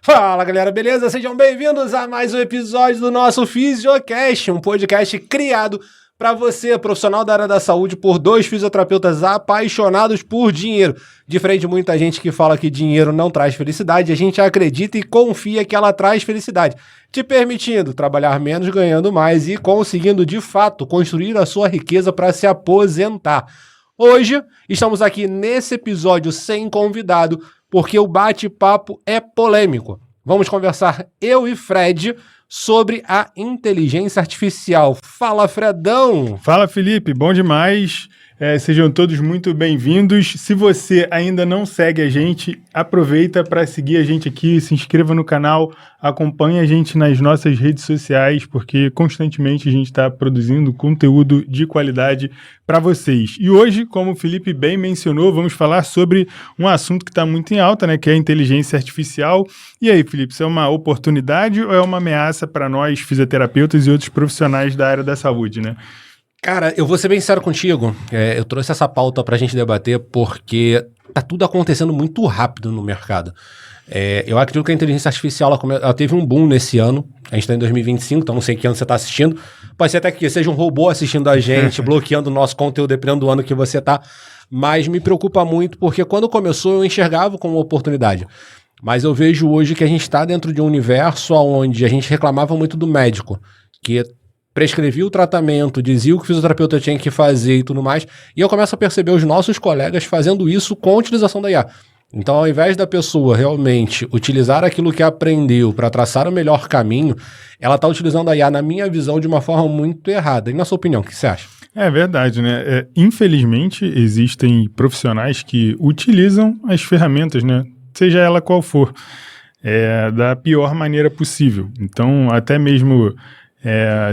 Fala galera, beleza? Sejam bem-vindos a mais um episódio do nosso Fisiocast, um podcast criado para você, profissional da área da saúde, por dois fisioterapeutas apaixonados por dinheiro. Diferente de muita gente que fala que dinheiro não traz felicidade, a gente acredita e confia que ela traz felicidade, te permitindo trabalhar menos, ganhando mais e conseguindo, de fato, construir a sua riqueza para se aposentar. Hoje, estamos aqui nesse episódio sem convidado, porque o bate-papo é polêmico. Vamos conversar, eu e Fred, sobre a inteligência artificial. Fala, Fredão! Fala, Felipe, bom demais. Sejam todos muito bem-vindos. Se você ainda não segue a gente, aproveita para seguir a gente aqui, se inscreva no canal, acompanhe a gente nas nossas redes sociais, porque constantemente a gente está produzindo conteúdo de qualidade para vocês. E hoje, como o Felipe bem mencionou, vamos falar sobre um assunto que está muito em alta, né, que é a inteligência artificial. E aí, Felipe, isso é uma oportunidade ou é uma ameaça para nós, fisioterapeutas e outros profissionais da área da saúde, né? Cara, eu vou ser bem sincero contigo, eu trouxe essa pauta pra gente debater porque tá tudo acontecendo muito rápido no mercado. Eu acredito que a inteligência artificial ela teve um boom nesse ano, a gente tá em 2025, então não sei que ano você tá assistindo, pode ser até que seja um robô assistindo a gente, bloqueando o nosso conteúdo, dependendo do ano que você tá, mas me preocupa muito porque quando começou eu enxergava como uma oportunidade. Mas eu vejo hoje que a gente tá dentro de um universo onde a gente reclamava muito do médico, que prescrevia o tratamento, dizia o que o fisioterapeuta tinha que fazer e tudo mais, e eu começo a perceber os nossos colegas fazendo isso com a utilização da IA. Então, ao invés da pessoa realmente utilizar aquilo que aprendeu para traçar o melhor caminho, ela está utilizando a IA, na minha visão, de uma forma muito errada. E na sua opinião, o que você acha? É verdade, né? Infelizmente, existem profissionais que utilizam as ferramentas, né? Seja ela qual for, da pior maneira possível. Então, até mesmo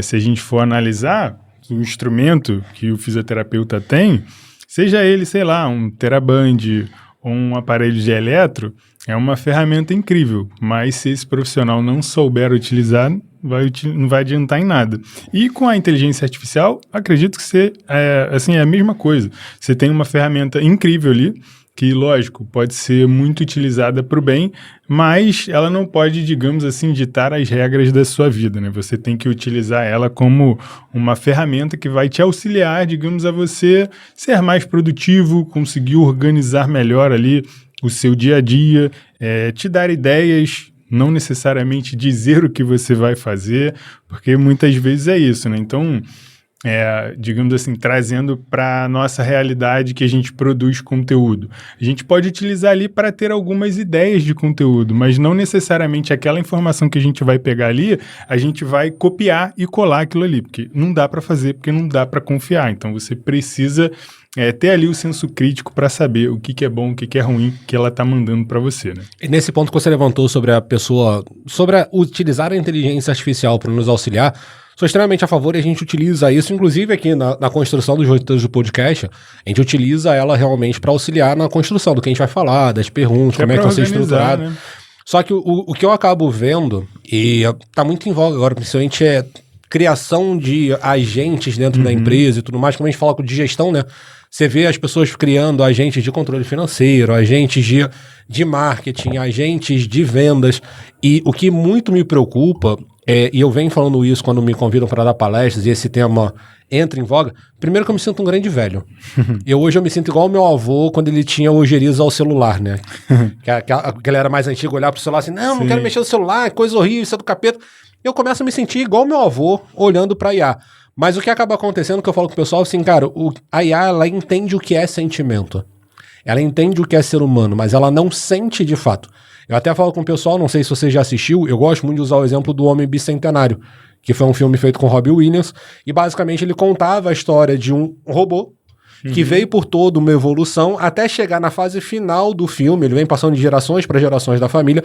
se a gente for analisar o instrumento que o fisioterapeuta tem, seja ele, sei lá, um TheraBand ou um aparelho de eletro, é uma ferramenta incrível, mas se esse profissional não souber utilizar, não vai adiantar em nada. E com a inteligência artificial, acredito que é a mesma coisa. Você tem uma ferramenta incrível ali, que, lógico, pode ser muito utilizada para o bem, mas ela não pode, digamos assim, ditar as regras da sua vida, né? Você tem que utilizar ela como uma ferramenta que vai te auxiliar, digamos, a você ser mais produtivo, conseguir organizar melhor ali o seu dia a dia, te dar ideias, não necessariamente dizer o que você vai fazer, porque muitas vezes é isso, né? Então, digamos assim, trazendo para a nossa realidade que a gente produz conteúdo. A gente pode utilizar ali para ter algumas ideias de conteúdo, mas não necessariamente aquela informação que a gente vai pegar ali, a gente vai copiar e colar aquilo ali, porque não dá para fazer, porque não dá para confiar. Então você precisa ter ali o senso crítico para saber o que é bom, o que é ruim, que ela está mandando para você, né? E nesse ponto que você levantou sobre utilizar a inteligência artificial para nos auxiliar, sou extremamente a favor e a gente utiliza isso, inclusive aqui na construção dos roteiros do podcast, a gente utiliza ela realmente para auxiliar na construção do que a gente vai falar, das perguntas, como é que vai ser estruturado. Né? Só que o que eu acabo vendo, e tá muito em voga agora, principalmente criação de agentes dentro da empresa e tudo mais, como a gente fala de gestão, né? Você vê as pessoas criando agentes de controle financeiro, agentes de marketing, agentes de vendas, e o que muito me preocupa, e eu venho falando isso quando me convidam para dar palestras e esse tema entra em voga, primeiro que eu me sinto um grande velho. Hoje eu me sinto igual o meu avô quando ele tinha ojeriza ao celular, né? Que a galera mais antiga olhava pro celular assim, não quero mexer no celular, coisa horrível, isso é do capeta. Eu começo a me sentir igual o meu avô olhando para IA. Mas o que acaba acontecendo, que eu falo com o pessoal, assim, cara, a IA, ela entende o que é sentimento. Ela entende o que é ser humano, mas ela não sente de fato. Eu até falo com o pessoal, não sei se você já assistiu, eu gosto muito de usar o exemplo do Homem Bicentenário, que foi um filme feito com Robin Williams, e basicamente ele contava a história de um robô que veio por toda uma evolução até chegar na fase final do filme, ele vem passando de gerações para gerações da família,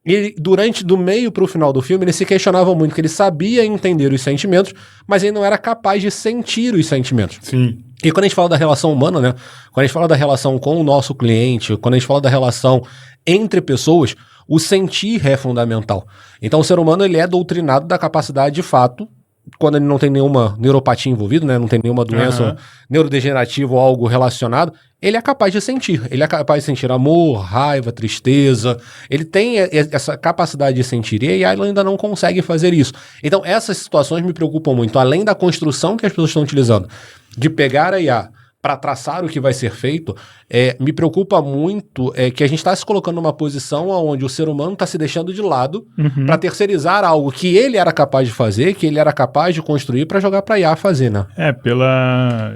e do meio para o final do filme, ele se questionava muito, que ele sabia entender os sentimentos, mas ele não era capaz de sentir os sentimentos. Sim. E quando a gente fala da relação humana, né? Quando a gente fala da relação com o nosso cliente, quando a gente fala da relação entre pessoas, o sentir é fundamental. Então o ser humano ele é doutrinado da capacidade, de fato, quando ele não tem nenhuma neuropatia envolvida, né? Não tem nenhuma doença neurodegenerativa ou algo relacionado, ele é capaz de sentir. Ele é capaz de sentir amor, raiva, tristeza. Ele tem essa capacidade de sentir e a IA ainda não consegue fazer isso. Então, essas situações me preocupam muito. Além da construção que as pessoas estão utilizando, de pegar a IA para traçar o que vai ser feito, me preocupa muito que a gente está se colocando numa posição onde o ser humano está se deixando de lado para terceirizar algo que ele era capaz de fazer, que ele era capaz de construir para jogar para a IA fazer, né?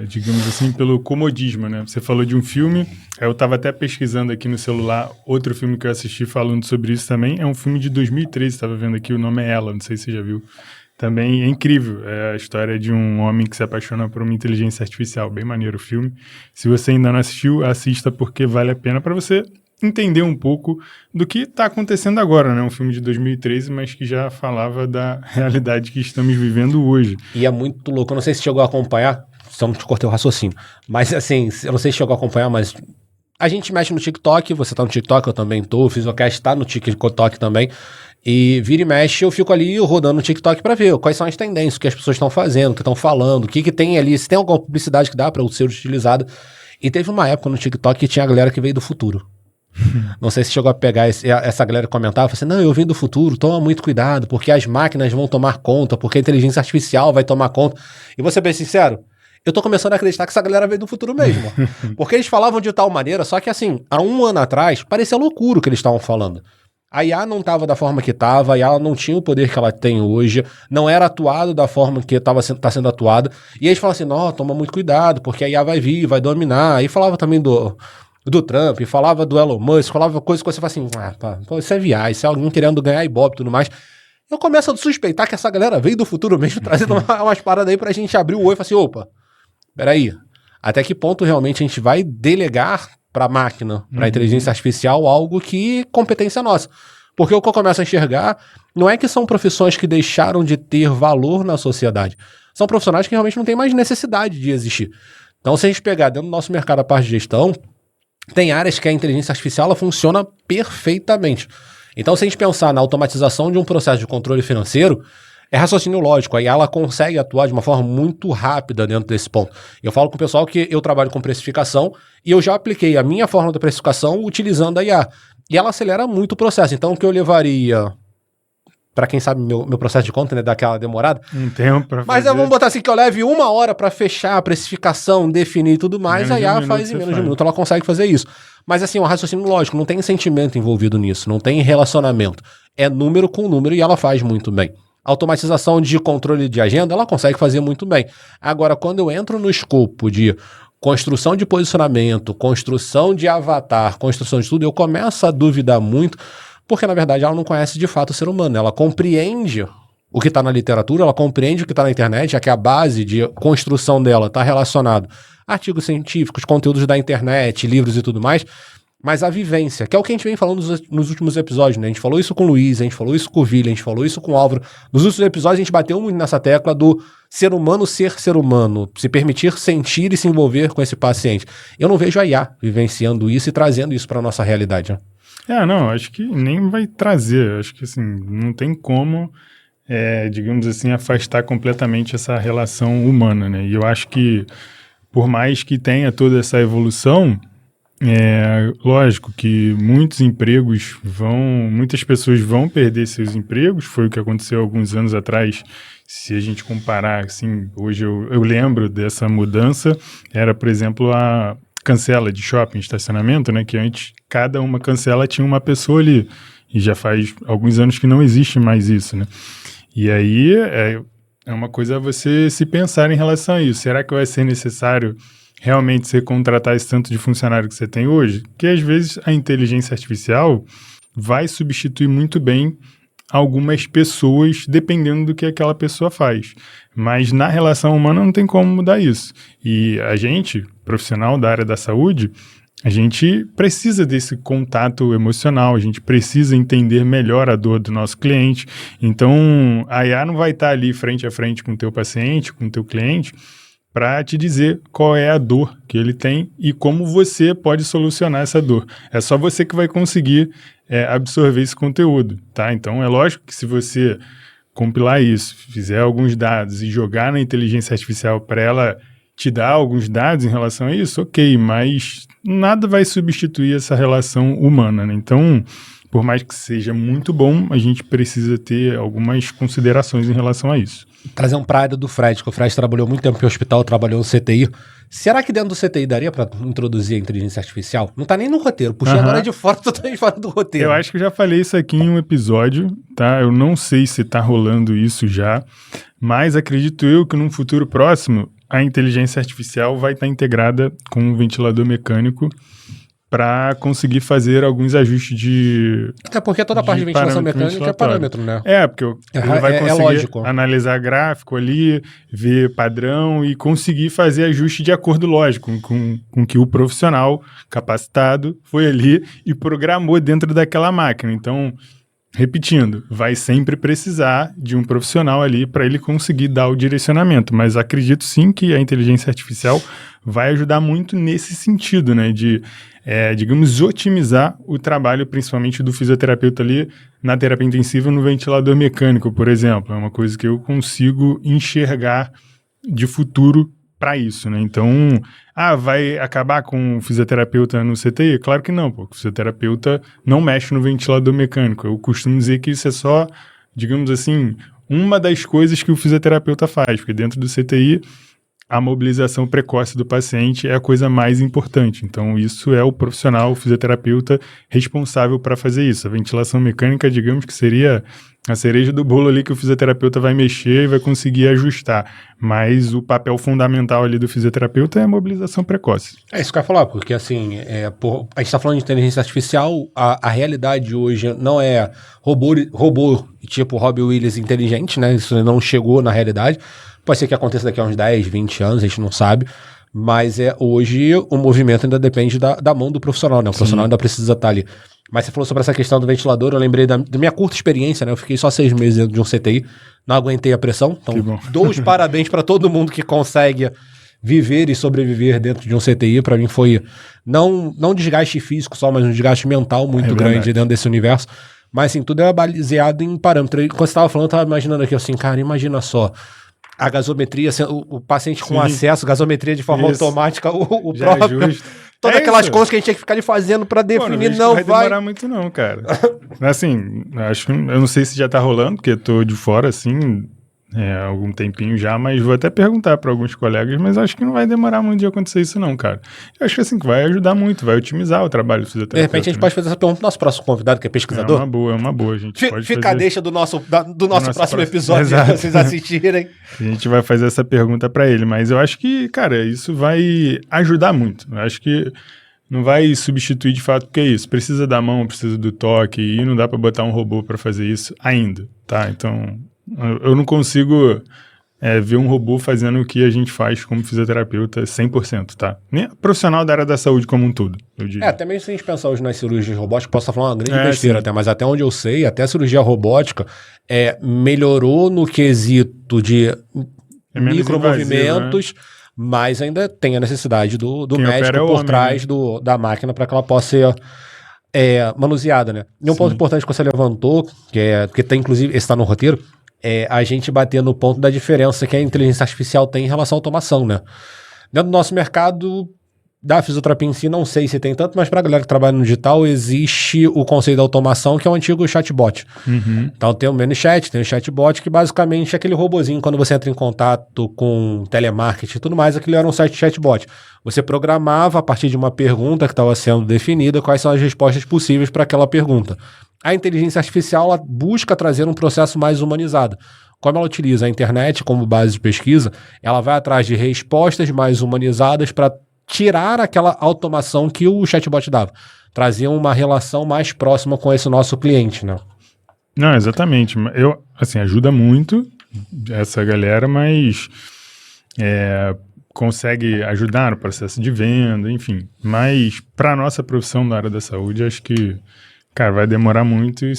Digamos assim, pelo comodismo, né? Você falou de um filme, eu estava até pesquisando aqui no celular, outro filme que eu assisti falando sobre isso também, é um filme de 2013, estava vendo aqui, o nome é Ela, não sei se você já viu. Também é incrível, é a história de um homem que se apaixona por uma inteligência artificial, bem maneiro o filme. Se você ainda não assistiu, assista porque vale a pena para você entender um pouco do que está acontecendo agora, né? Um filme de 2013, mas que já falava da realidade que estamos vivendo hoje. E é muito louco, eu não sei se chegou a acompanhar, só não te cortei o raciocínio, mas assim, eu não sei se chegou a acompanhar, mas a gente mexe no TikTok, você tá no TikTok, eu também tô, o Fisiocast tá no TikTok também, e vira e mexe, eu fico ali rodando no TikTok pra ver quais são as tendências, o que as pessoas estão fazendo, o que estão falando, o que tem ali, se tem alguma publicidade que dá pra ser utilizada. E teve uma época no TikTok que tinha a galera que veio do futuro. Não sei se chegou a pegar essa galera que comentava, falou assim, não, eu vim do futuro, toma muito cuidado, porque as máquinas vão tomar conta, porque a inteligência artificial vai tomar conta. E vou ser bem sincero, eu tô começando a acreditar que essa galera veio do futuro mesmo. Porque eles falavam de tal maneira, só que assim, há um ano atrás, parecia loucura o que eles estavam falando. A IA não estava da forma que estava, a IA não tinha o poder que ela tem hoje, não era atuado da forma que está sendo atuada. E eles falavam assim, não, toma muito cuidado, porque a IA vai vir, vai dominar. Aí falava também do Trump, falava do Elon Musk, falava coisas que você fala assim, pô, isso é viagem, isso é alguém querendo ganhar ibope e tudo mais. Eu começo a suspeitar que essa galera veio do futuro mesmo, trazendo umas paradas aí pra gente abrir o olho e falar assim, opa, peraí, até que ponto realmente a gente vai delegar para a máquina, para a inteligência artificial, algo que é competência nossa. Porque o que eu começo a enxergar não é que são profissões que deixaram de ter valor na sociedade. São profissionais que realmente não têm mais necessidade de existir. Então, se a gente pegar dentro do nosso mercado a parte de gestão, tem áreas que a inteligência artificial ela funciona perfeitamente. Então, se a gente pensar na automatização de um processo de controle financeiro, é raciocínio lógico, aí ela consegue atuar de uma forma muito rápida dentro desse ponto. Eu falo com o pessoal que eu trabalho com precificação e eu já apliquei a minha forma de precificação utilizando a IA. E ela acelera muito o processo. Então, o que eu levaria, para quem sabe meu processo de conta, né, daquela demorada. Um tempo pra mas fazer. Vamos botar assim que eu leve 1 hora para fechar a precificação, definir tudo mais, a IA faz em menos de 1 minuto, ela consegue fazer isso. Mas assim, um raciocínio lógico, não tem sentimento envolvido nisso, não tem relacionamento. É número com número e ela faz muito bem. Automatização de controle de agenda, ela consegue fazer muito bem. Agora, quando eu entro no escopo de construção de posicionamento, construção de avatar, construção de tudo, eu começo a duvidar muito, porque, na verdade, ela não conhece de fato o ser humano. Ela compreende o que está na literatura, ela compreende o que está na internet, já que a base de construção dela está relacionado a artigos científicos, conteúdos da internet, livros e tudo mais, mas a vivência, que é o que a gente vem falando nos últimos episódios, né? A gente falou isso com o Luiz, a gente falou isso com o Vili, a gente falou isso com o Álvaro. Nos últimos episódios a gente bateu muito nessa tecla do ser humano, se permitir sentir e se envolver com esse paciente. Eu não vejo a IA vivenciando isso e trazendo isso para a nossa realidade, né? Não, acho que nem vai trazer, acho que assim, não tem como, digamos assim, afastar completamente essa relação humana, né? E eu acho que, por mais que tenha toda essa evolução, lógico que muitas pessoas vão perder seus empregos, foi o que aconteceu alguns anos atrás. Se a gente comparar, assim, hoje eu lembro dessa mudança, era, por exemplo, a cancela de shopping, estacionamento, né, que antes cada uma cancela tinha uma pessoa ali, e já faz alguns anos que não existe mais isso, né. E aí é uma coisa a você se pensar em relação a isso. Será que vai ser necessário realmente você contratar esse tanto de funcionário que você tem hoje? Que às vezes a inteligência artificial vai substituir muito bem algumas pessoas, dependendo do que aquela pessoa faz. Mas na relação humana não tem como mudar isso. E a gente, profissional da área da saúde, a gente precisa desse contato emocional, a gente precisa entender melhor a dor do nosso cliente. Então, a IA não vai estar ali frente a frente com o teu paciente, com o teu cliente, para te dizer qual é a dor que ele tem e como você pode solucionar essa dor. É só você que vai conseguir absorver esse conteúdo, tá? Então, é lógico que se você compilar isso, fizer alguns dados e jogar na inteligência artificial para ela te dar alguns dados em relação a isso, ok, mas nada vai substituir essa relação humana, né? Então, por mais que seja muito bom, a gente precisa ter algumas considerações em relação a isso. Trazer um pra área do Fred, que o Fred trabalhou muito tempo em hospital, trabalhou no CTI. Será que dentro do CTI daria pra introduzir a inteligência artificial? Não tá nem no roteiro, puxei agora de fora, totalmente fora do roteiro. Eu acho que eu já falei isso aqui em um episódio, tá? Eu não sei se tá rolando isso já, mas acredito eu que num futuro próximo, a inteligência artificial vai estar integrada com um ventilador mecânico para conseguir fazer alguns ajustes de... Até porque toda a parte de ventilação mecânica é parâmetro, né? Porque ele vai conseguir analisar gráfico ali, ver padrão e conseguir fazer ajuste de acordo, lógico, com que o profissional capacitado foi ali e programou dentro daquela máquina. Então, repetindo, vai sempre precisar de um profissional ali para ele conseguir dar o direcionamento, mas acredito sim que a inteligência artificial vai ajudar muito nesse sentido, né, de, digamos, otimizar o trabalho, principalmente do fisioterapeuta ali na terapia intensiva no ventilador mecânico, por exemplo. É uma coisa que eu consigo enxergar de futuro para isso, né? Então, vai acabar com o fisioterapeuta no CTI? Claro que não, pô. O fisioterapeuta não mexe no ventilador mecânico. Eu costumo dizer que isso é só, digamos assim, uma das coisas que o fisioterapeuta faz, porque dentro do CTI a mobilização precoce do paciente é a coisa mais importante. Então, isso é o profissional, o fisioterapeuta responsável para fazer isso. A ventilação mecânica, digamos que seria a cereja do bolo ali que o fisioterapeuta vai mexer e vai conseguir ajustar. Mas o papel fundamental ali do fisioterapeuta é a mobilização precoce. É isso que eu ia falar, porque assim, a gente está falando de inteligência artificial, a realidade hoje não é robô tipo Robbie Williams inteligente, né? Isso não chegou na realidade. Pode ser que aconteça daqui a uns 10, 20 anos, a gente não sabe. Mas hoje o movimento ainda depende da mão do profissional, né? O profissional ainda precisa estar ali. Mas você falou sobre essa questão do ventilador, eu lembrei da minha curta experiência, né? Eu fiquei só 6 meses dentro de um CTI, não aguentei a pressão. Então, dou os parabéns para todo mundo que consegue viver e sobreviver dentro de um CTI. Para mim foi não desgaste físico só, mas um desgaste mental muito grande dentro desse universo. Mas assim, tudo é baseado em parâmetro. Quando você estava falando, eu estava imaginando aqui assim, cara, imagina só. A gasometria, o paciente com acesso, gasometria de forma automática, o próprio. Todas aquelas coisas que a gente tinha que ficar ali fazendo pra definir, não vai demorar muito não, cara. Assim, eu não sei se já tá rolando, porque eu tô de fora, assim, há algum tempinho já, mas vou até perguntar para alguns colegas, mas acho que não vai demorar muito de acontecer isso não, cara. Eu acho que assim, que vai ajudar muito, vai otimizar o trabalho do fisioterapeuta. De repente a gente pode fazer essa pergunta pro nosso próximo convidado, que é pesquisador. É uma boa, a gente pode Fica a deixa do nosso próximo episódio pra vocês assistirem. A gente vai fazer essa pergunta para ele, mas eu acho que, cara, isso vai ajudar muito. Eu acho que não vai substituir de fato, porque é isso, precisa da mão, precisa do toque, e não dá para botar um robô para fazer isso ainda, tá? Então, eu não consigo ver um robô fazendo o que a gente faz como fisioterapeuta 100%, tá? Nem profissional da área da saúde como um todo, eu diria. Até mesmo se a gente pensar hoje nas cirurgias robóticas, posso estar falando uma grande besteira até, mas até onde eu sei, até a cirurgia robótica melhorou no quesito de micromovimentos, né? Mas ainda tem a necessidade do médico por trás da máquina para que ela possa ser manuseada, né? E um ponto importante que você levantou, que tem, inclusive, esse está no roteiro, a gente bater no ponto da diferença que a inteligência artificial tem em relação à automação, né? Dentro do nosso mercado da fisioterapia em si, não sei se tem tanto, mas para a galera que trabalha no digital, existe o conceito da automação, que é o antigo chatbot. Então tem o ManyChat, tem o chatbot, que basicamente é aquele robozinho, quando você entra em contato com telemarketing e tudo mais, aquilo era um site chatbot. Você programava, a partir de uma pergunta que estava sendo definida, quais são as respostas possíveis para aquela pergunta. A inteligência artificial ela busca trazer um processo mais humanizado. Como ela utiliza a internet como base de pesquisa, ela vai atrás de respostas mais humanizadas para tirar aquela automação que o chatbot dava. Trazer uma relação mais próxima com esse nosso cliente, né? Não, exatamente. Ajuda muito essa galera, mas consegue ajudar no processo de venda, enfim. Mas para a nossa profissão da área da saúde, acho que, cara, vai demorar muito e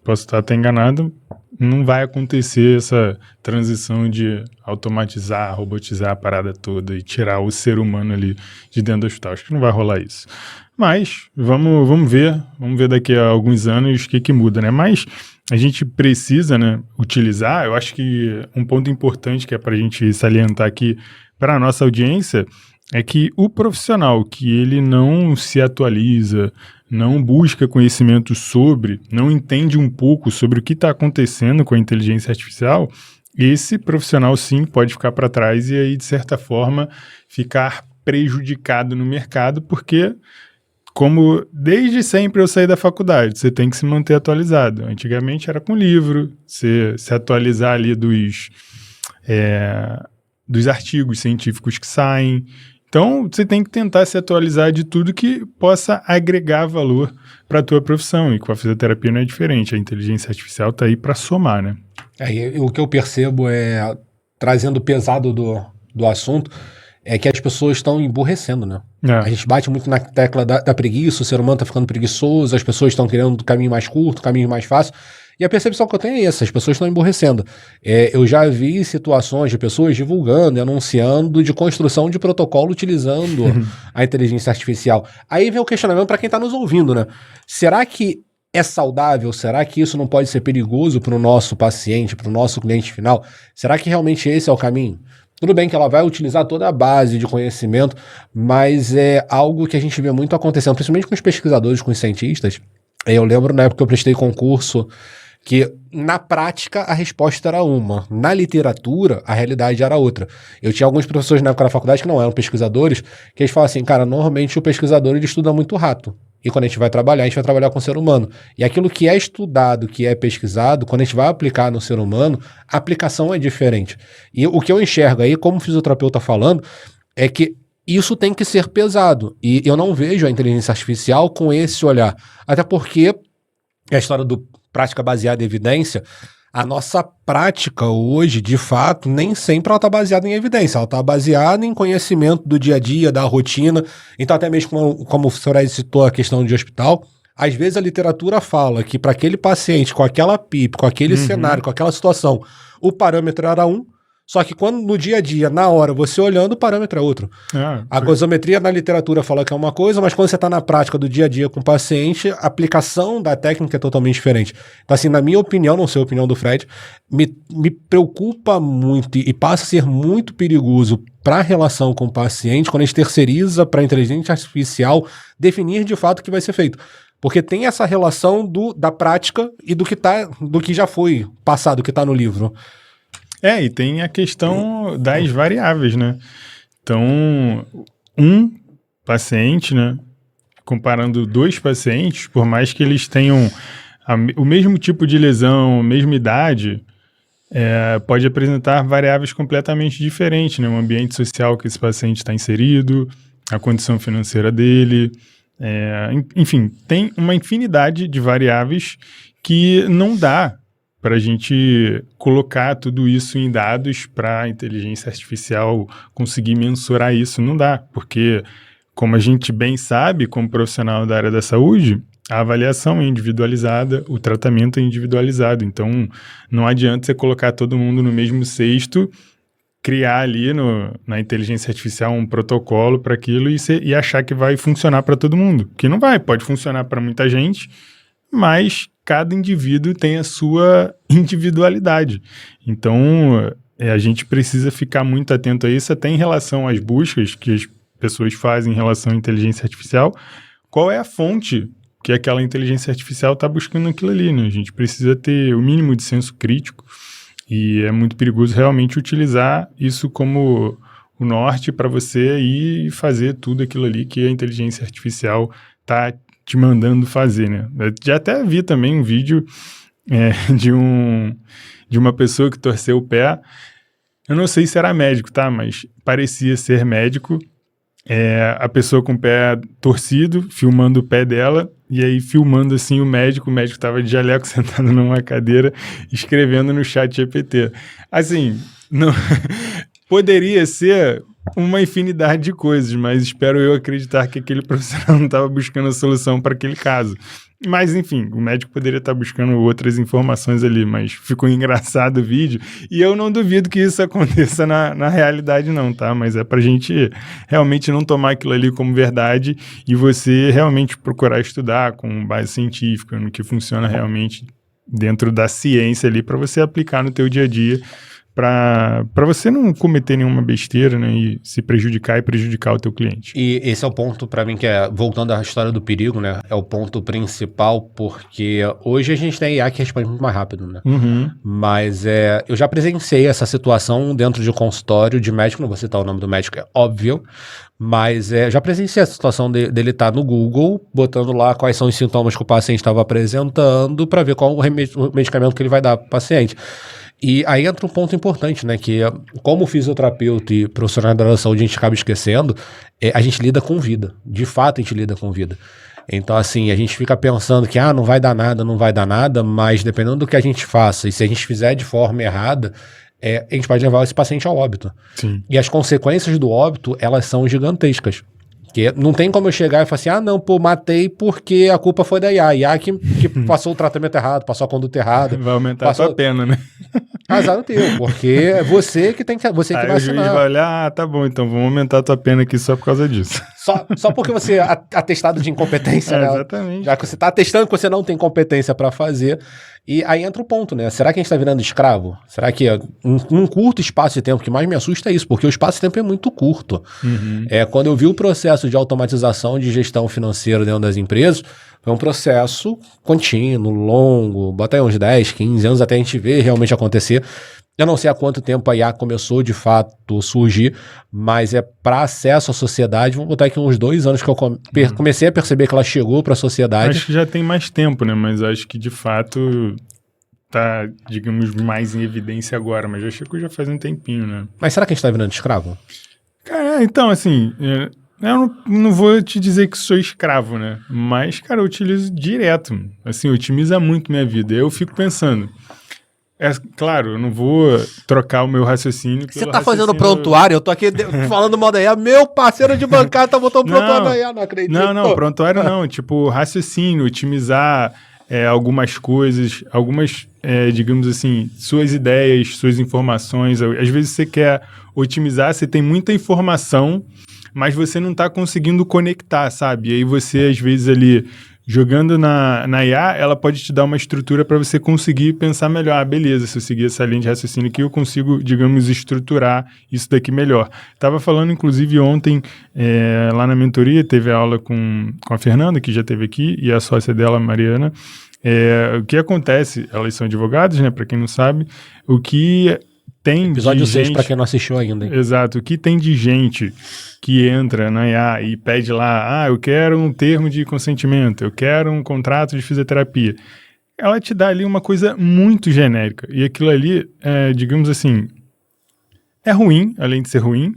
posso estar até enganado, não vai acontecer essa transição de automatizar, robotizar a parada toda e tirar o ser humano ali de dentro do hospital. Acho que não vai rolar isso. Mas vamos ver daqui a alguns anos o que muda, né? Mas a gente precisa, né, utilizar, eu acho que um ponto importante que é para a gente salientar aqui para a nossa audiência é que o profissional que ele não se atualiza, não busca conhecimento sobre, não entende um pouco sobre o que está acontecendo com a inteligência artificial, esse profissional sim pode ficar para trás e aí, de certa forma, ficar prejudicado no mercado, porque como desde sempre eu saí da faculdade, você tem que se manter atualizado. Antigamente era com livro, você se atualizar ali dos artigos científicos que saem. Então, você tem que tentar se atualizar de tudo que possa agregar valor para a tua profissão. E com a fisioterapia não é diferente. A inteligência artificial está aí para somar, né? O que eu percebo trazendo pesado do assunto, é que as pessoas estão emburrecendo, né? A gente bate muito na tecla da preguiça, o ser humano está ficando preguiçoso, as pessoas estão querendo caminho mais curto, caminho mais fácil. E a percepção que eu tenho é essa, as pessoas estão emburrecendo. Eu já vi situações de pessoas divulgando e anunciando de construção de protocolo utilizando a inteligência artificial. Aí vem o questionamento para quem está nos ouvindo, né? Será que é saudável? Será que isso não pode ser perigoso para o nosso paciente, para o nosso cliente final? Será que realmente esse é o caminho? Tudo bem que ela vai utilizar toda a base de conhecimento, mas é algo que a gente vê muito acontecendo, principalmente com os pesquisadores, com os cientistas. Eu lembro na época que eu prestei concurso que na prática a resposta era uma, na literatura a realidade era outra. Eu tinha alguns professores na época da faculdade que não eram pesquisadores, que eles falavam assim, cara, normalmente o pesquisador ele estuda muito rato, e quando a gente vai trabalhar com o ser humano. E aquilo que é estudado, que é pesquisado, quando a gente vai aplicar no ser humano, a aplicação é diferente. E o que eu enxergo aí, como fisioterapeuta falando, é que isso tem que ser pesado, e eu não vejo a inteligência artificial com esse olhar, até porque a história do prática baseada em evidência, a nossa prática hoje, de fato, nem sempre ela está baseada em evidência, ela está baseada em conhecimento do dia a dia, da rotina. Então, até mesmo como o Fred citou a questão de hospital, às vezes a literatura fala que para aquele paciente, com aquela PIP, com aquele cenário, com aquela situação, o parâmetro era um, só que quando no dia a dia, na hora, você olhando, o parâmetro é outro. A gossometria na literatura fala que é uma coisa, mas quando você está na prática do dia a dia com o paciente, a aplicação da técnica é totalmente diferente. Então, assim, na minha opinião, não sei a opinião do Fred, me preocupa muito e passa a ser muito perigoso para a relação com o paciente quando a gente terceiriza para a inteligência artificial definir de fato o que vai ser feito. Porque tem essa relação da prática e do que já foi passado, que está no livro. E tem a questão das variáveis, né? Então, um paciente, né? Comparando dois pacientes, por mais que eles tenham o mesmo tipo de lesão, a mesma idade, pode apresentar variáveis completamente diferentes, né? O ambiente social que esse paciente está inserido, a condição financeira dele, enfim, tem uma infinidade de variáveis que não dá para a gente colocar tudo isso em dados para a inteligência artificial conseguir mensurar isso. Não dá, porque, como a gente bem sabe, como profissional da área da saúde, a avaliação é individualizada, o tratamento é individualizado. Então, não adianta você colocar todo mundo no mesmo cesto, criar ali na inteligência artificial um protocolo para aquilo e achar que vai funcionar para todo mundo. Que não vai, pode funcionar para muita gente, mas cada indivíduo tem a sua individualidade. Então, a gente precisa ficar muito atento a isso, até em relação às buscas que as pessoas fazem em relação à inteligência artificial. Qual é a fonte que aquela inteligência artificial está buscando aquilo ali, né? A gente precisa ter o mínimo de senso crítico e é muito perigoso realmente utilizar isso como o norte para você ir fazer tudo aquilo ali que a inteligência artificial está te mandando fazer, né? Eu já até vi também um vídeo de uma pessoa que torceu o pé. Eu não sei se era médico, tá? Mas parecia ser médico. A pessoa com o pé torcido, filmando o pé dela, e aí filmando assim o médico estava de jaleco sentado numa cadeira, escrevendo no chat GPT. Assim, não poderia ser uma infinidade de coisas, mas espero eu acreditar que aquele profissional não estava buscando a solução para aquele caso. Mas, enfim, o médico poderia estar buscando outras informações ali, mas ficou engraçado o vídeo, e eu não duvido que isso aconteça na realidade não, tá? Mas é pra gente realmente não tomar aquilo ali como verdade e você realmente procurar estudar com base científica, no que funciona realmente dentro da ciência ali para você aplicar no teu dia a dia, para você não cometer nenhuma besteira, né, e se prejudicar e prejudicar o teu cliente. E esse é o ponto para mim que é, voltando à história do perigo, né, é o ponto principal, porque hoje a gente tem IA que responde muito mais rápido, né, mas eu já presenciei essa situação dentro de um consultório de médico, não vou citar o nome do médico, é óbvio, mas já presenciei a situação dele estar no Google, botando lá quais são os sintomas que o paciente estava apresentando para ver qual o medicamento que ele vai dar para o paciente. E aí entra um ponto importante, né, que como fisioterapeuta e profissional da área da saúde a gente acaba esquecendo, a gente lida com vida, de fato a gente lida com vida. Então assim, a gente fica pensando que não vai dar nada, mas dependendo do que a gente faça, e se a gente fizer de forma errada, a gente pode levar esse paciente ao óbito. Sim. E as consequências do óbito, elas são gigantescas. Porque não tem como eu chegar e falar assim, não, pô, matei porque a culpa foi da IA. IA que passou o tratamento errado, passou a conduta errada. Vai aumentar a sua pena, né? Azar o teu, porque é você que tem que, você que vai assinar. O juiz vai olhar, tá bom, então vamos aumentar a tua pena aqui só por causa disso. Só porque você é atestado de incompetência, né? Exatamente. Já que você está atestando que você não tem competência para fazer. E aí entra o ponto, né? Será que a gente está virando escravo? Será que num curto espaço de tempo, o que mais me assusta é isso, porque o espaço de tempo é muito curto. Quando eu vi o processo de automatização de gestão financeira dentro das empresas, foi um processo contínuo, longo, bota aí uns 10, 15 anos até a gente ver realmente acontecer. Eu não sei há quanto tempo a IA começou de fato a surgir, mas para acesso à sociedade, vamos botar aqui uns 2 anos que eu comecei a perceber que ela chegou para a sociedade. Acho que já tem mais tempo, né? Mas acho que de fato tá, digamos, mais em evidência agora, mas já chegou já faz um tempinho, né? Mas será que a gente tá virando escravo? Cara, então, assim, eu não vou te dizer que sou escravo, né? Mas, cara, eu utilizo direto, assim, otimiza muito minha vida. Eu fico pensando... claro, eu não vou trocar o meu raciocínio. Você tá fazendo prontuário? Eu tô aqui falando mal da IA. Meu parceiro de bancada tá botando prontuário da IA, não acredito. Não, prontuário não. Tipo, raciocínio, otimizar algumas coisas, algumas, digamos assim, suas ideias, suas informações. Às vezes você quer otimizar, você tem muita informação, mas você não tá conseguindo conectar, sabe? E aí você, às vezes, ali... Jogando na IA, ela pode te dar uma estrutura para você conseguir pensar melhor. Beleza, se eu seguir essa linha de raciocínio aqui, eu consigo, digamos, estruturar isso daqui melhor. Estava falando, inclusive, ontem, lá na mentoria, teve a aula com a Fernanda, que já esteve aqui, e a sócia dela, a Mariana. O que acontece, elas são advogadas, né, para quem não sabe, o que... Tem episódio 6 para quem não assistiu ainda. Hein? Exato. O que tem de gente que entra na IA e pede lá, eu quero um termo de consentimento, eu quero um contrato de fisioterapia. Ela te dá ali uma coisa muito genérica. E aquilo ali, digamos assim, é ruim, além de ser ruim,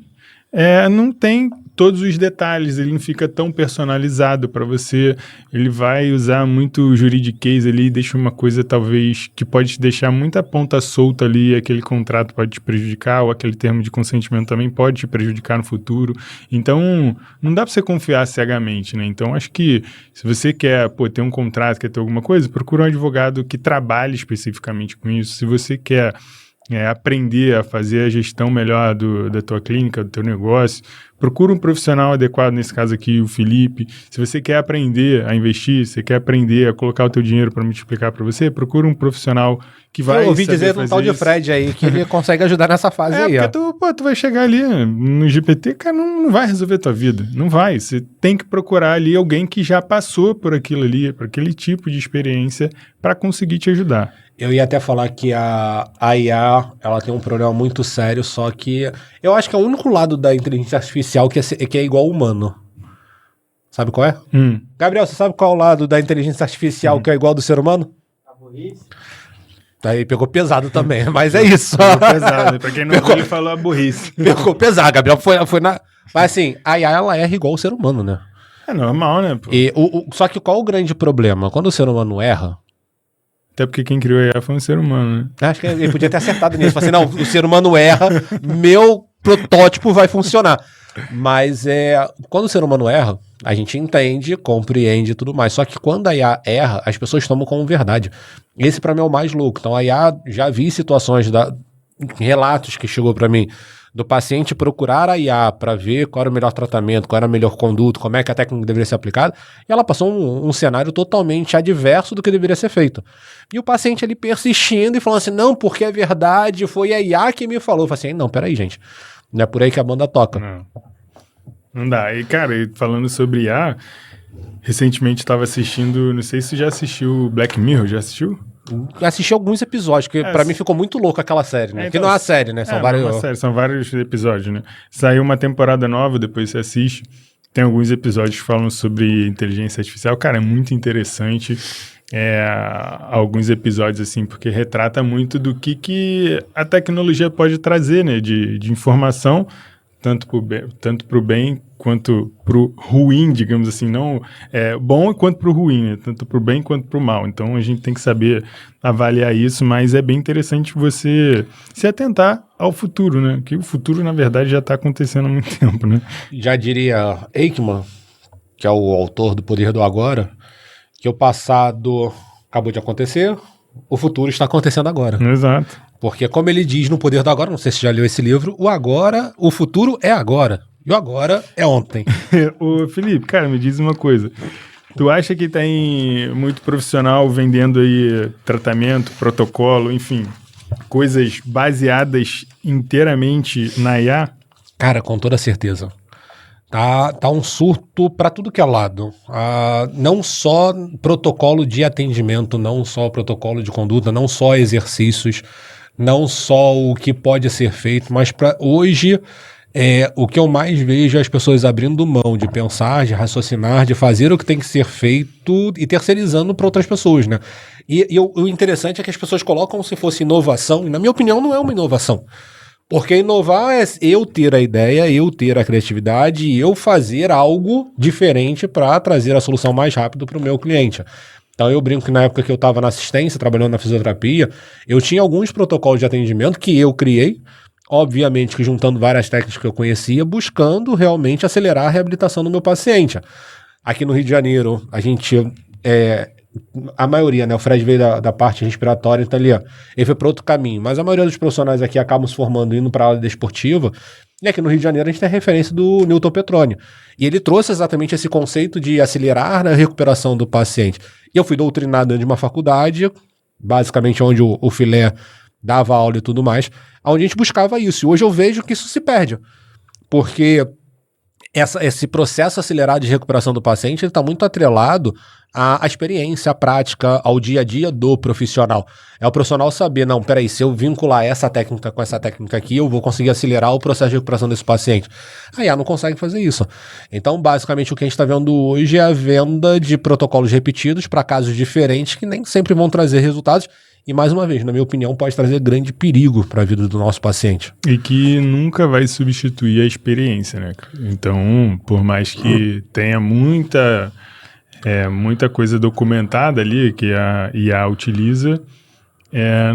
não tem todos os detalhes, ele não fica tão personalizado para você, ele vai usar muito juridiquês ali, deixa uma coisa talvez que pode te deixar muita ponta solta ali, aquele contrato pode te prejudicar, ou aquele termo de consentimento também pode te prejudicar no futuro, então não dá para você confiar cegamente, né? Então acho que se você quer ter um contrato, quer ter alguma coisa, procura um advogado que trabalhe especificamente com isso. Se você quer aprender a fazer a gestão melhor da tua clínica, do teu negócio, procura um profissional adequado, nesse caso aqui, o Felipe. Se você quer aprender a investir, se você quer aprender a colocar o teu dinheiro para multiplicar para você, procura um profissional que vai. Eu ouvi dizer um tal de Fred aí, que ele consegue ajudar nessa fase aí. Porque tu vai chegar ali no GPT, cara, não vai resolver tua vida. Não vai. Você tem que procurar ali alguém que já passou por aquilo ali, por aquele tipo de experiência, para conseguir te ajudar. Eu ia até falar que a IA, ela tem um problema muito sério, só que eu acho que é o único lado da inteligência artificial que é igual ao humano. Sabe qual é? Gabriel, você sabe qual é o lado da inteligência artificial que é igual ao do ser humano? A burrice. Aí pegou pesado também, mas é isso. Pegou pesado, pra quem não viu, ele falou a burrice. Pegou pesado, Gabriel, foi na... Mas assim, a IA, ela erra igual ao ser humano, né? É normal, né, pô? E só que qual o grande problema? Quando o ser humano erra... Até porque quem criou a IA foi um ser humano, né? Acho que ele podia ter acertado nisso. Falei assim, não, o ser humano erra, meu protótipo vai funcionar. Mas quando o ser humano erra, a gente entende, compreende e tudo mais. Só que quando a IA erra, as pessoas tomam como verdade. Esse pra mim é o mais louco. Então a IA, já vi situações, relatos que chegou pra mim do paciente procurar a IA para ver qual era o melhor tratamento, qual era a melhor conduta, como é que a técnica deveria ser aplicada, e ela passou um cenário totalmente adverso do que deveria ser feito. E o paciente ali persistindo e falando assim, não, porque é verdade, foi a IA que me falou. Eu falei assim, não, peraí, gente, não é por aí que a banda toca. Não dá. E, cara, falando sobre IA, recentemente estava assistindo, não sei se já assistiu Black Mirror, já assistiu? Assisti alguns episódios, que pra mim ficou muito louco aquela série, né? Então, que não é uma série, né? São vários... Não é uma série, são vários episódios, né? Saiu uma temporada nova, depois você assiste. Tem alguns episódios que falam sobre inteligência artificial. Cara, é muito interessante. Alguns episódios, assim, porque retrata muito do que a tecnologia pode trazer, né? De informação, tanto pro bem quanto pro ruim, digamos assim, não bom quanto pro ruim, né? Tanto pro bem quanto pro mal. Então a gente tem que saber avaliar isso, mas é bem interessante você se atentar ao futuro, né? Que o futuro, na verdade, já está acontecendo há muito tempo, né? Já diria Eichmann, que é o autor do Poder do Agora, que o passado acabou de acontecer, o futuro está acontecendo agora. Exato. Porque como ele diz no Poder do Agora, não sei se já leu esse livro, o futuro é agora. E o agora é ontem. Ô, Felipe, cara, me diz uma coisa. Tu acha que tem muito profissional vendendo aí tratamento, protocolo, enfim, coisas baseadas inteiramente na IA? Cara, com toda certeza. Tá um surto para tudo que é lado. Não só protocolo de atendimento, não só protocolo de conduta, não só exercícios, não só o que pode ser feito, mas para hoje o que eu mais vejo é as pessoas abrindo mão de pensar, de raciocinar, de fazer o que tem que ser feito e terceirizando para outras pessoas, né? E o interessante é que as pessoas colocam se fosse inovação, e na minha opinião não é uma inovação. Porque inovar é eu ter a ideia, eu ter a criatividade e eu fazer algo diferente para trazer a solução mais rápido para o meu cliente. Então eu brinco que na época que eu estava na assistência, trabalhando na fisioterapia, eu tinha alguns protocolos de atendimento que eu criei, obviamente que juntando várias técnicas que eu conhecia, buscando realmente acelerar a reabilitação do meu paciente. Aqui no Rio de Janeiro, a gente... a maioria, né? O Fred veio da parte respiratória, então ele foi para outro caminho. Mas a maioria dos profissionais aqui acabam se formando indo para a área desportiva. E aqui no Rio de Janeiro a gente tem a referência do Newton Petroni. E ele trouxe exatamente esse conceito de acelerar a recuperação do paciente. E eu fui doutrinado dentro de uma faculdade, basicamente onde o Filé dava aula e tudo mais, onde a gente buscava isso. E hoje eu vejo que isso se perde. Porque esse processo acelerado de recuperação do paciente está muito atrelado à experiência, à prática, ao dia a dia do profissional. É o profissional saber, não, peraí, se eu vincular essa técnica com essa técnica aqui, eu vou conseguir acelerar o processo de recuperação desse paciente. A IA não consegue fazer isso. Então, basicamente, o que a gente está vendo hoje é a venda de protocolos repetidos para casos diferentes que nem sempre vão trazer resultados. E, mais uma vez, na minha opinião, pode trazer grande perigo para a vida do nosso paciente. E que nunca vai substituir a experiência, né? Então, por mais que tenha muita coisa documentada ali que a IA utiliza,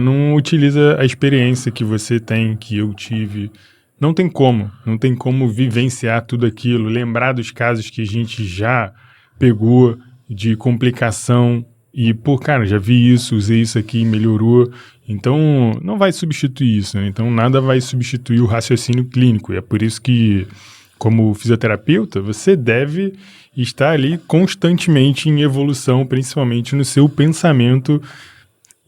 não utiliza a experiência que você tem, que eu tive. Não tem como vivenciar tudo aquilo, lembrar dos casos que a gente já pegou de complicação. E, cara, já vi isso, usei isso aqui, melhorou. Então, não vai substituir isso, né? Então, nada vai substituir o raciocínio clínico. E é por isso que, como fisioterapeuta, você deve estar ali constantemente em evolução, principalmente no seu pensamento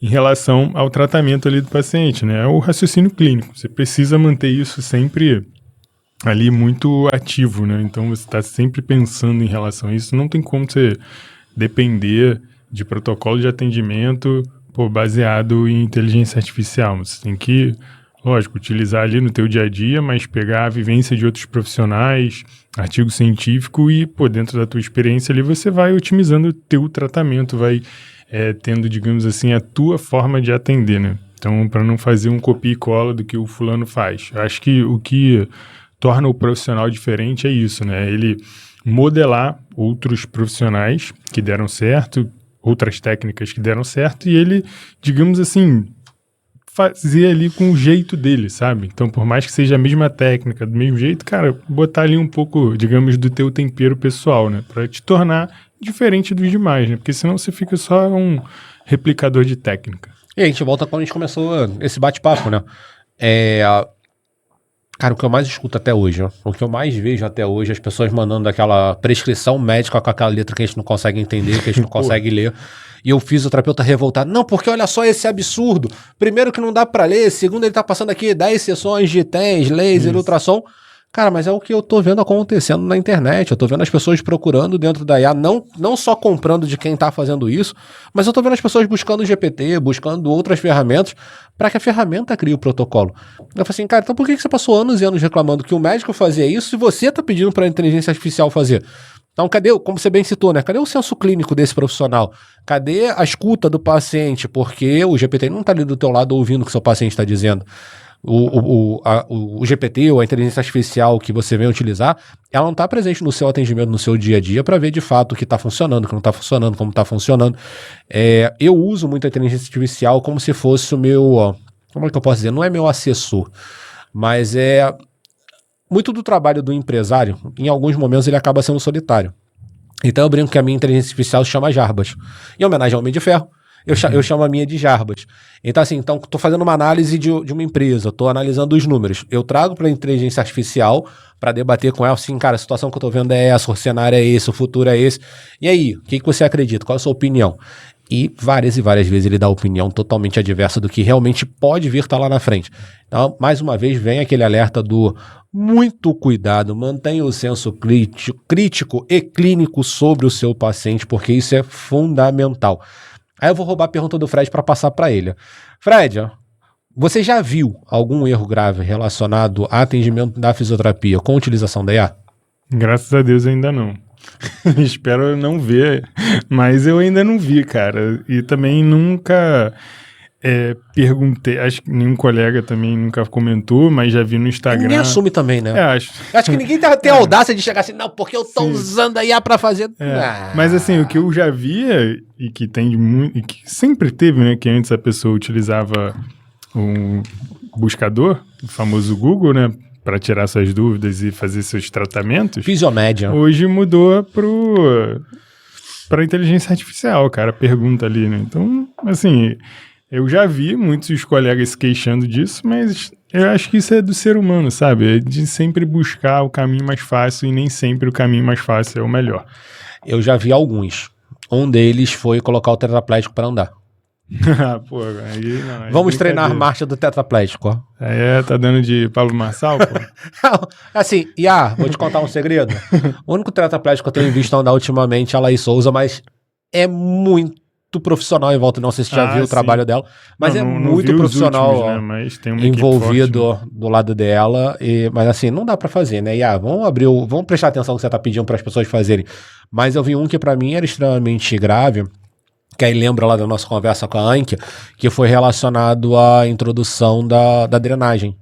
em relação ao tratamento ali do paciente, né? É o raciocínio clínico. Você precisa manter isso sempre ali muito ativo, né? Então, você está sempre pensando em relação a isso. Não tem como você depender de protocolo de atendimento baseado em inteligência artificial. Você tem que, lógico, utilizar ali no teu dia a dia, mas pegar a vivência de outros profissionais, artigo científico e, dentro da tua experiência ali, você vai otimizando o teu tratamento, vai tendo, digamos assim, a tua forma de atender, né? Então, para não fazer um copia e cola do que o fulano faz. Eu acho que o que torna o profissional diferente é isso, né? Ele modelar outros profissionais que deram certo, outras técnicas que deram certo, e ele, digamos assim, fazer ali com o jeito dele, sabe? Então, por mais que seja a mesma técnica, do mesmo jeito, cara, botar ali um pouco, digamos, do teu tempero pessoal, né? Pra te tornar diferente dos demais, né? Porque senão você fica só um replicador de técnica. E a gente volta quando a gente começou esse bate-papo, né? Cara, o que eu mais escuto até hoje, ó, o que eu mais vejo até hoje, as pessoas mandando aquela prescrição médica com aquela letra que a gente não consegue entender, que a gente não consegue ler. E o fisioterapeuta revoltado. Não, porque olha só esse absurdo. Primeiro que não dá pra ler, segundo ele tá passando aqui 10 sessões de TENS, laser, ultrassom. Cara, mas é o que eu tô vendo acontecendo na internet. Eu tô vendo as pessoas procurando dentro da IA, não só comprando de quem tá fazendo isso, mas eu tô vendo as pessoas buscando o GPT, buscando outras ferramentas, para que a ferramenta crie o protocolo. Eu falei assim, cara, então por que você passou anos e anos reclamando que o médico fazia isso e você tá pedindo pra inteligência artificial fazer? Então, cadê, como você bem citou, né? Cadê o senso clínico desse profissional? Cadê a escuta do paciente? Porque o GPT não tá ali do teu lado ouvindo o que seu paciente está dizendo. O GPT ou a inteligência artificial que você vem utilizar, ela não está presente no seu atendimento, no seu dia a dia, para ver de fato o que está funcionando, o que não está funcionando, como está funcionando. Eu uso muito a inteligência artificial como se fosse o meu... Como é que eu posso dizer? Não é meu assessor, mas muito do trabalho do empresário, em alguns momentos ele acaba sendo solitário. Então eu brinco que a minha inteligência artificial se chama Jarbas. Em homenagem ao Homem de Ferro, eu chamo a minha de Jarbas. Então, assim, tô fazendo uma análise de uma empresa, tô analisando os números. Eu trago para a inteligência artificial para debater com ela, assim, cara, a situação que eu tô vendo é essa, o cenário é esse, o futuro é esse. E aí, o que você acredita? Qual é a sua opinião? E várias vezes ele dá opinião totalmente adversa do que realmente pode vir estar lá na frente. Então, mais uma vez, vem aquele alerta do muito cuidado, mantenha o senso crítico e clínico sobre o seu paciente, porque isso é fundamental. Aí eu vou roubar a pergunta do Fred para passar para ele. Fred, você já viu algum erro grave relacionado a atendimento da fisioterapia com utilização da IA? Graças a Deus ainda não. Espero não ver, mas eu ainda não vi, cara. E também nunca perguntei, acho que nenhum colega também nunca comentou, mas já vi no Instagram. Ninguém assume também, né? Acho que ninguém tem a audácia de chegar assim, não, porque eu tô usando a IA pra fazer... Mas assim, o que eu já via e que tem muito, e que sempre teve, né, que antes a pessoa utilizava um buscador, o famoso Google, né, para tirar suas dúvidas e fazer seus tratamentos. Fisiomédia. Hoje mudou para inteligência artificial, cara, pergunta ali, né? Então, assim, eu já vi muitos colegas se queixando disso, mas eu acho que isso é do ser humano, sabe? É de sempre buscar o caminho mais fácil e nem sempre o caminho mais fácil é o melhor. Eu já vi alguns. Um deles foi colocar o tetraplégico para andar. Pô, aí não, vamos treinar a marcha do tetraplégico, ó. Aí tá dando de Pablo Marçal, pô? Assim, vou te contar um segredo. O único tetraplégico que eu tenho visto andar ultimamente é a Laís Souza, mas é muito profissional em volta, não sei se já viu o trabalho dela, mas não, muito profissional últimos, né? Mas tem uma envolvido forte, né? do lado dela, mas assim, não dá pra fazer, né? Vamos prestar atenção no que você tá pedindo para as pessoas fazerem. Mas eu vi um que pra mim era extremamente grave, que aí lembra lá da nossa conversa com a Anke, que foi relacionado à introdução da drenagem.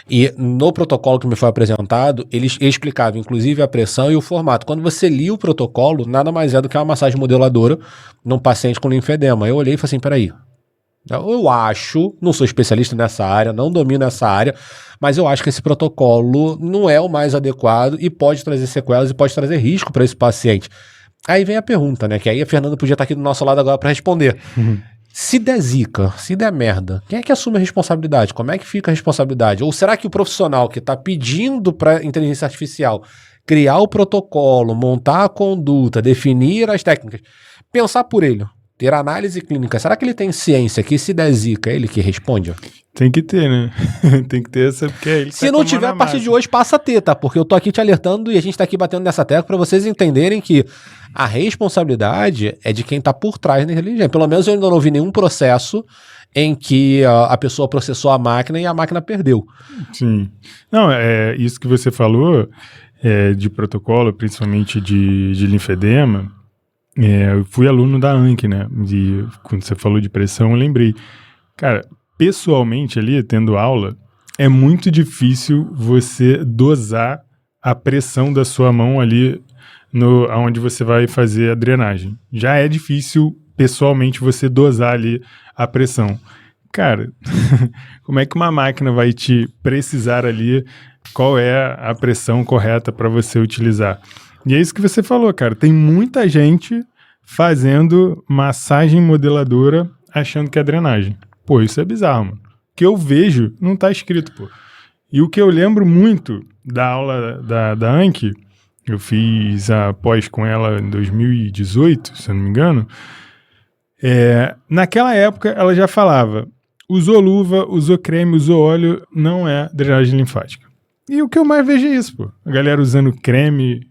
E no protocolo que me foi apresentado, ele explicava inclusive a pressão e o formato. Quando você lia o protocolo, nada mais é do que uma massagem modeladora num paciente com linfedema. Eu olhei e falei assim, peraí, eu acho, não sou especialista nessa área, não domino essa área, mas eu acho que esse protocolo não é o mais adequado e pode trazer sequelas e pode trazer risco para esse paciente. Aí vem a pergunta, né? Que aí a Fernanda podia estar aqui do nosso lado agora para responder. Se der zica, se der merda, quem é que assume a responsabilidade? Como é que fica a responsabilidade? Ou será que o profissional que está pedindo para a inteligência artificial criar o protocolo, montar a conduta, definir as técnicas, pensar por ele, ter análise clínica, será que ele tem ciência que se der zica é ele que responde? Tem que ter, né? Tem que ter essa, porque é ele que se não tiver, a partir de hoje passa a ter, tá? Porque eu tô aqui te alertando e a gente tá aqui batendo nessa tecla para vocês entenderem que a responsabilidade é de quem tá por trás da inteligência. Pelo menos eu ainda não vi nenhum processo em que a pessoa processou a máquina e a máquina perdeu. Sim. Não, isso que você falou de protocolo, principalmente de linfedema, eu fui aluno da Anke, né? Quando você falou de pressão, eu lembrei. Cara, pessoalmente ali, tendo aula, é muito difícil você dosar a pressão da sua mão ali onde você vai fazer a drenagem. Já é difícil, pessoalmente, você dosar ali a pressão. Cara, como é que uma máquina vai te precisar ali qual é a pressão correta para você utilizar? E é isso que você falou, cara. Tem muita gente fazendo massagem modeladora achando que é drenagem. Pô, isso é bizarro, mano. O que eu vejo não tá escrito, pô. E o que eu lembro muito da aula da Anki, eu fiz a pós com ela em 2018, se eu não me engano, naquela época ela já falava, usou luva, usou creme, usou óleo, não é drenagem linfática. E o que eu mais vejo é isso, pô. A galera usando creme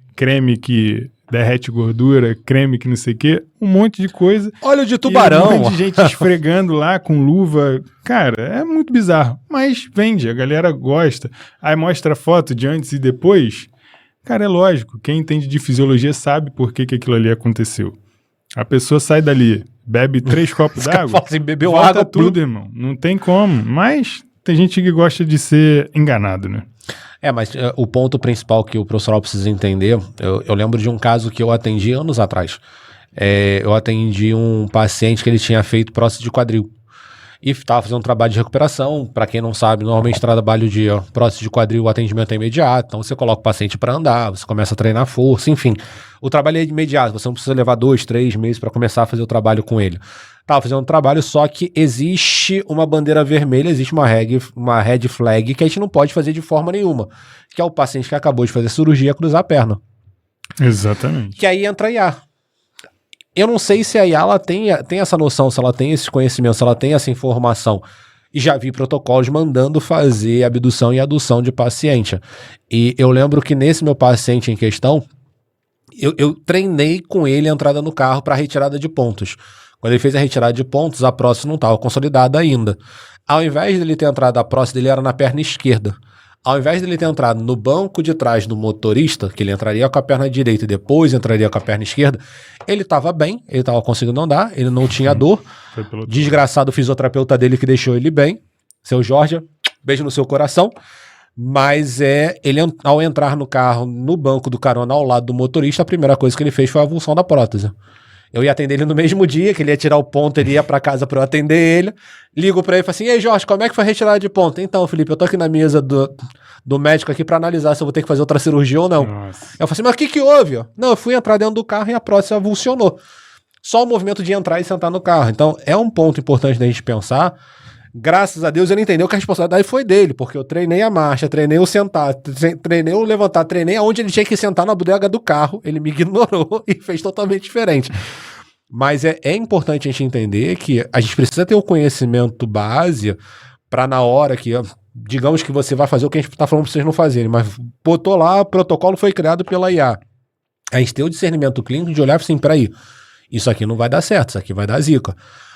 que derrete gordura, creme que não sei o quê, um monte de coisa. Óleo de tubarão. Um monte de gente esfregando lá com luva. Cara, é muito bizarro. Mas vende, a galera gosta. Aí mostra a foto de antes e depois. Cara, é lógico. Quem entende de fisiologia sabe por que aquilo ali aconteceu. A pessoa sai dali, bebe 3 copos d'água, assim, bebeu volta água, tudo, irmão. Não tem como. Mas tem gente que gosta de ser enganado, né? Mas o ponto principal que o profissional precisa entender, eu lembro de um caso que eu atendi anos atrás. Eu atendi um paciente que ele tinha feito prótese de quadril e estava fazendo um trabalho de recuperação. Para quem não sabe, normalmente trabalho de prótese de quadril, o atendimento é imediato, então você coloca o paciente para andar, você começa a treinar força, enfim. O trabalho é imediato, você não precisa levar 2, 3 meses para começar a fazer o trabalho com ele. Estava fazendo um trabalho, só que existe uma bandeira vermelha, existe uma red flag que a gente não pode fazer de forma nenhuma, que é o paciente que acabou de fazer cirurgia cruzar a perna. Exatamente. Que aí entra a IA. Eu não sei se a IA ela tem essa noção, se ela tem esse conhecimento, se ela tem essa informação. E já vi protocolos mandando fazer abdução e adução de paciente. E eu lembro que nesse meu paciente em questão, eu treinei com ele a entrada no carro para retirada de pontos. Quando ele fez a retirada de pontos, a próstata não estava consolidada ainda. Ao invés dele ter entrado, a próstata dele era na perna esquerda. Ao invés dele ter entrado no banco de trás do motorista, que ele entraria com a perna direita e depois entraria com a perna esquerda, ele estava bem, ele estava conseguindo andar, ele não tinha dor. Desgraçado o fisioterapeuta dele que deixou ele bem. Seu Jorge, beijo no seu coração. Mas ele, ao entrar no carro, no banco do carona ao lado do motorista, a primeira coisa que ele fez foi a avulsão da prótese. Eu ia atender ele no mesmo dia, que ele ia tirar o ponto, ele ia pra casa pra eu atender ele. Ligo pra ele e falo assim, ei Jorge, como é que foi a retirada de ponto? Então, Felipe, eu tô aqui na mesa do médico aqui pra analisar se eu vou ter que fazer outra cirurgia ou não. Nossa. Eu falei assim, mas o que houve? Não, eu fui entrar dentro do carro e a prótese avulsionou. Só o movimento de entrar e sentar no carro. Então, é um ponto importante da gente pensar. Graças a Deus ele entendeu que a responsabilidade foi dele, porque eu treinei a marcha, treinei o sentar, treinei o levantar, treinei aonde ele tinha que sentar na bodega do carro, ele me ignorou e fez totalmente diferente. Mas é importante a gente entender que a gente precisa ter o conhecimento base para na hora que, digamos que você vai fazer o que a gente está falando para vocês não fazerem, mas botou lá, o protocolo foi criado pela IA. A gente tem o discernimento clínico de olhar assim, peraí, isso aqui não vai dar certo, isso aqui vai dar zica.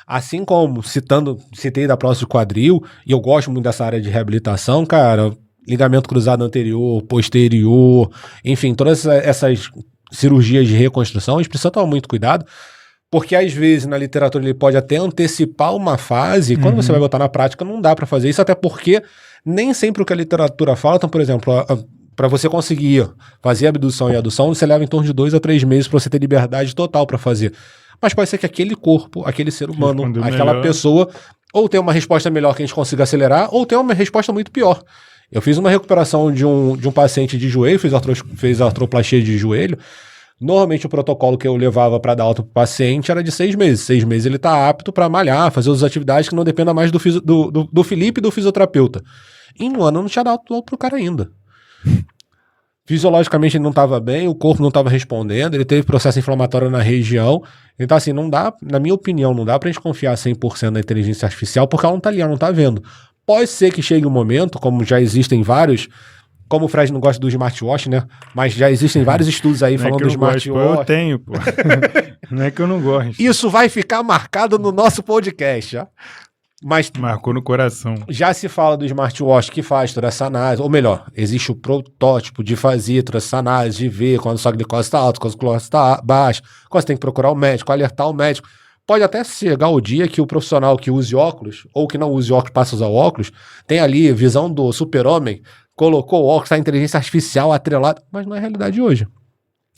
Assim como, citei da prótese de quadril, e eu gosto muito dessa área de reabilitação, cara, ligamento cruzado anterior, posterior, enfim, todas essas cirurgias de reconstrução, a gente precisa tomar muito cuidado, porque às vezes na literatura ele pode até antecipar uma fase, e quando você vai botar na prática não dá para fazer isso, até porque nem sempre o que a literatura fala, então, por exemplo, para você conseguir fazer abdução e adução, você leva em torno de 2 a 3 meses para você ter liberdade total para fazer. Mas pode ser que aquele corpo, aquele ser humano, aquela pessoa, ou tenha uma resposta melhor que a gente consiga acelerar, ou tenha uma resposta muito pior. Eu fiz uma recuperação de um paciente de joelho, fiz artroplastia de joelho. Normalmente o protocolo que eu levava para dar alta para o paciente era de 6 meses. 6 meses ele está apto para malhar, fazer outras atividades que não dependam mais do Felipe e do fisioterapeuta. Em um ano eu não tinha dado alta para o cara ainda. Fisiologicamente ele não estava bem, o corpo não estava respondendo, ele teve processo inflamatório na região. Então assim, não dá, na minha opinião, não dá pra gente confiar 100% na inteligência artificial, porque ela não tá ali, ela não tá vendo. Pode ser que chegue um momento, como já existem vários, como o Fred não gosta do smartwatch, né? Mas já existem vários estudos aí falando do smartwatch. Eu tenho, pô. Não é que eu não gosto. Isso vai ficar marcado no nosso podcast, já. Mas marcou no coração. Já se fala do smartwatch que faz toda essa análise, ou melhor, existe o protótipo de fazer toda essa análise, de ver quando sua glicose está alta, quando a glicose está baixa, quando você tem que procurar o médico, alertar o médico. Pode até chegar o dia que o profissional que use óculos, ou que não use óculos, passa a usar óculos, tem ali visão do super-homem, colocou o óculos, a inteligência artificial atrelada, mas não é a realidade de hoje.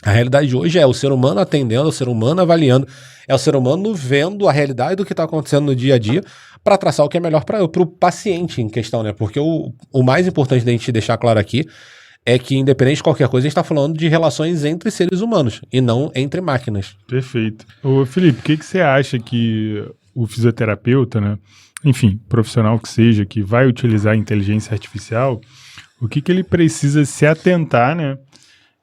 A realidade de hoje é o ser humano atendendo, é o ser humano avaliando, é o ser humano vendo a realidade do que está acontecendo no dia a dia para traçar o que é melhor para o paciente em questão, né? Porque o mais importante da gente deixar claro aqui é que, independente de qualquer coisa, a gente está falando de relações entre seres humanos e não entre máquinas. Perfeito. Ô, Felipe, o que você acha que o fisioterapeuta, né? Enfim, profissional que seja, que vai utilizar a inteligência artificial, o que ele precisa se atentar, né?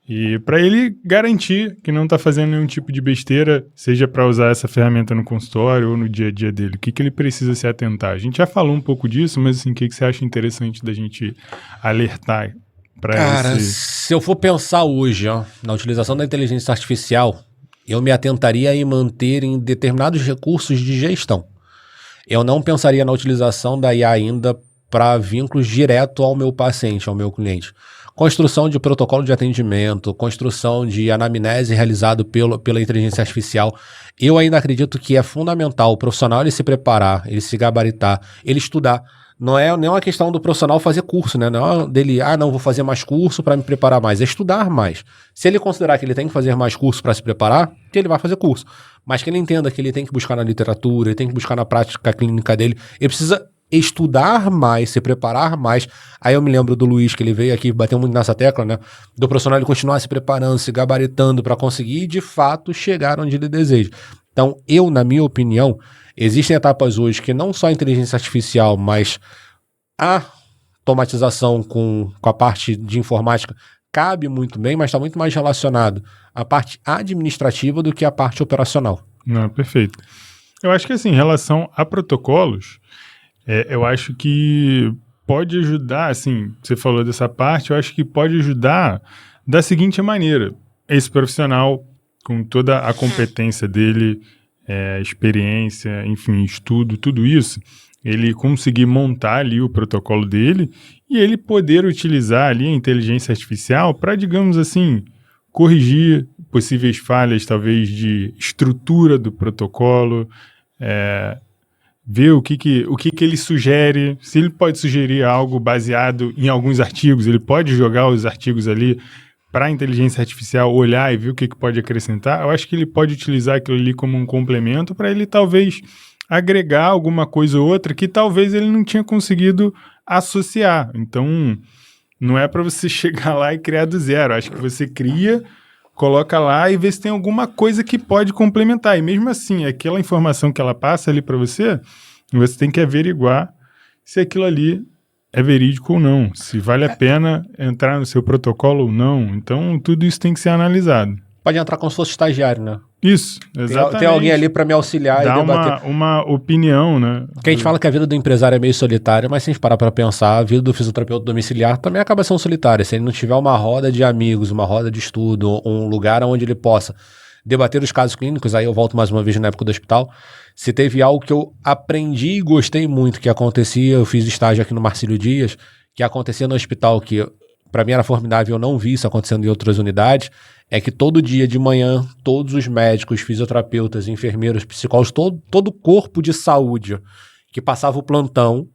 E para ele garantir que não está fazendo nenhum tipo de besteira, seja para usar essa ferramenta no consultório ou no dia a dia dele. O que ele precisa se atentar? A gente já falou um pouco disso, mas assim, o que você acha interessante da gente alertar para Cara, esse... se eu for pensar hoje, ó, na utilização da inteligência artificial, eu me atentaria em manter em determinados recursos de gestão. Eu não pensaria na utilização da IA ainda para vínculos direto ao meu paciente, ao meu cliente. Construção de protocolo de atendimento, construção de anamnese realizado pela inteligência artificial. Eu ainda acredito que é fundamental o profissional ele se preparar, ele se gabaritar, ele estudar. Não é nem uma questão do profissional fazer curso, né? Não é dele, não, vou fazer mais curso para me preparar mais. É estudar mais. Se ele considerar que ele tem que fazer mais curso para se preparar, que ele vai fazer curso. Mas que ele entenda que ele tem que buscar na literatura, ele tem que buscar na prática clínica dele. Ele precisa estudar mais, se preparar mais. Aí eu me lembro do Luiz, que ele veio aqui, bateu muito nessa tecla, né? Do profissional ele continuar se preparando, se gabaritando para conseguir, de fato, chegar onde ele deseja. Então, na minha opinião, existem etapas hoje que não só a inteligência artificial, mas a automatização com a parte de informática cabe muito bem, mas está muito mais relacionado à parte administrativa do que à parte operacional. Não, perfeito. Eu acho que assim, em relação a protocolos, eu acho que pode ajudar, assim, você falou dessa parte, eu acho que pode ajudar da seguinte maneira. Esse profissional, com toda a competência dele, experiência, enfim, estudo, tudo isso, ele conseguir montar ali o protocolo dele e ele poder utilizar ali a inteligência artificial para, digamos assim, corrigir possíveis falhas, talvez, de estrutura do protocolo, ver o que ele sugere, se ele pode sugerir algo baseado em alguns artigos, ele pode jogar os artigos ali para a inteligência artificial olhar e ver o que pode acrescentar. Eu acho que ele pode utilizar aquilo ali como um complemento para ele talvez agregar alguma coisa ou outra que talvez ele não tinha conseguido associar. Então, não é para você chegar lá e criar do zero. Acho que você cria, coloca lá e vê se tem alguma coisa que pode complementar. E mesmo assim, aquela informação que ela passa ali para você, você tem que averiguar se aquilo ali é verídico ou não, se vale a pena entrar no seu protocolo ou não. Então, tudo isso tem que ser analisado. Pode entrar como se fosse estagiário, né? Isso, exatamente. Tem alguém ali para me auxiliar e debater. Dá uma opinião, né? Porque a gente fala que a vida do empresário é meio solitária, mas se a gente parar para pensar, a vida do fisioterapeuta domiciliar também acaba sendo solitária. Se ele não tiver uma roda de amigos, uma roda de estudo, um lugar onde ele possa debater os casos clínicos, aí eu volto mais uma vez na época do hospital, se teve algo que eu aprendi e gostei muito que acontecia, eu fiz estágio aqui no Marcílio Dias, que acontecia no hospital, que para mim era formidável, eu não vi isso acontecendo em outras unidades, é que todo dia de manhã, todos os médicos, fisioterapeutas, enfermeiros, psicólogos, todo o corpo de saúde que passava o plantão,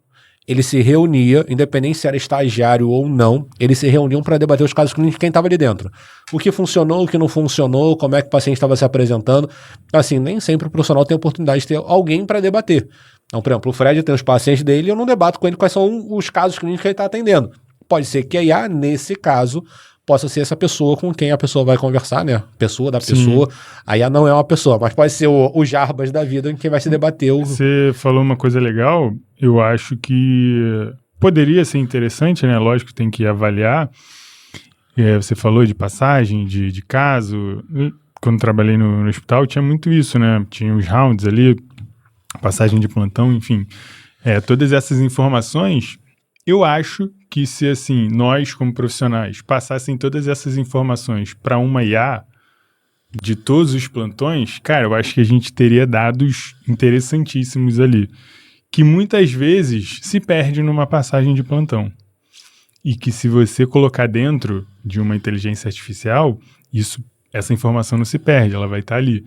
ele se reunia, independente se era estagiário ou não, eles se reuniam para debater os casos clínicos de quem estava ali dentro. O que funcionou, o que não funcionou, como é que o paciente estava se apresentando. Assim, nem sempre o profissional tem a oportunidade de ter alguém para debater. Então, por exemplo, o Fred tem os pacientes dele e eu não debato com ele quais são os casos clínicos que ele está atendendo. Pode ser que a IA, nesse caso, possa ser essa pessoa com quem a pessoa vai conversar, né? Pessoa da pessoa. A IA não é uma pessoa, mas pode ser o Jarbas da vida em quem vai se debater. Você falou uma coisa legal, eu acho que poderia ser interessante, né? Lógico que tem que avaliar. Você falou de passagem, de caso. Quando trabalhei no hospital, tinha muito isso, né? Tinha os rounds ali, passagem de plantão, enfim. Todas essas informações, eu acho que se, assim, nós, como profissionais, passassem todas essas informações para uma IA de todos os plantões, cara, eu acho que a gente teria dados interessantíssimos ali, que muitas vezes se perde numa passagem de plantão. E que se você colocar dentro de uma inteligência artificial, essa informação não se perde, ela vai estar ali.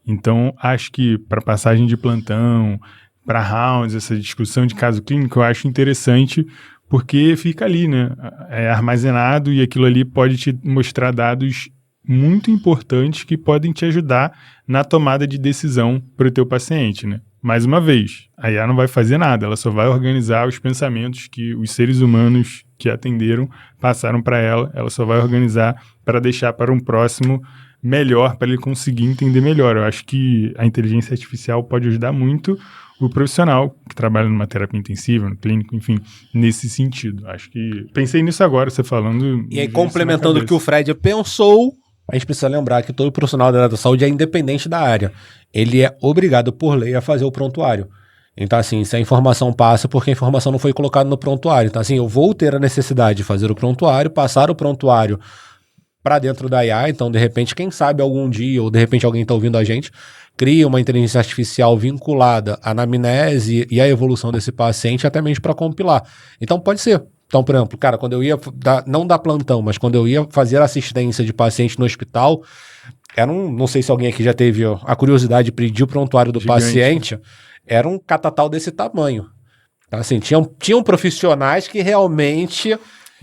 Então, acho que para passagem de plantão, para rounds, essa discussão de caso clínico, eu acho interessante, porque fica ali, né? É armazenado e aquilo ali pode te mostrar dados muito importantes que podem te ajudar na tomada de decisão para o teu paciente, né? Mais uma vez, a IA não vai fazer nada, ela só vai organizar os pensamentos que os seres humanos que atenderam passaram para ela só vai organizar para deixar para um próximo melhor, para ele conseguir entender melhor. Eu acho que a inteligência artificial pode ajudar muito o profissional que trabalha numa terapia intensiva, no clínico, enfim, nesse sentido. Acho que pensei nisso agora, você falando. E aí, complementando o que o Fred pensou, a gente precisa lembrar que todo profissional da área da saúde é independente da área. Ele é obrigado por lei a fazer o prontuário. Então, assim, se a informação passa, porque a informação não foi colocada no prontuário. Então, assim, eu vou ter a necessidade de fazer o prontuário, passar o prontuário para dentro da IA. Então, de repente, quem sabe algum dia, ou de repente alguém está ouvindo a gente, cria uma inteligência artificial vinculada à anamnese e à evolução desse paciente, até mesmo para compilar. Então, pode ser. Então, por exemplo, cara, quando eu ia, não dar plantão, mas quando eu ia fazer assistência de paciente no hospital, não sei se alguém aqui já teve a curiosidade de pedir o prontuário do paciente, era um catatal desse tamanho. Então, assim, tinham profissionais que realmente...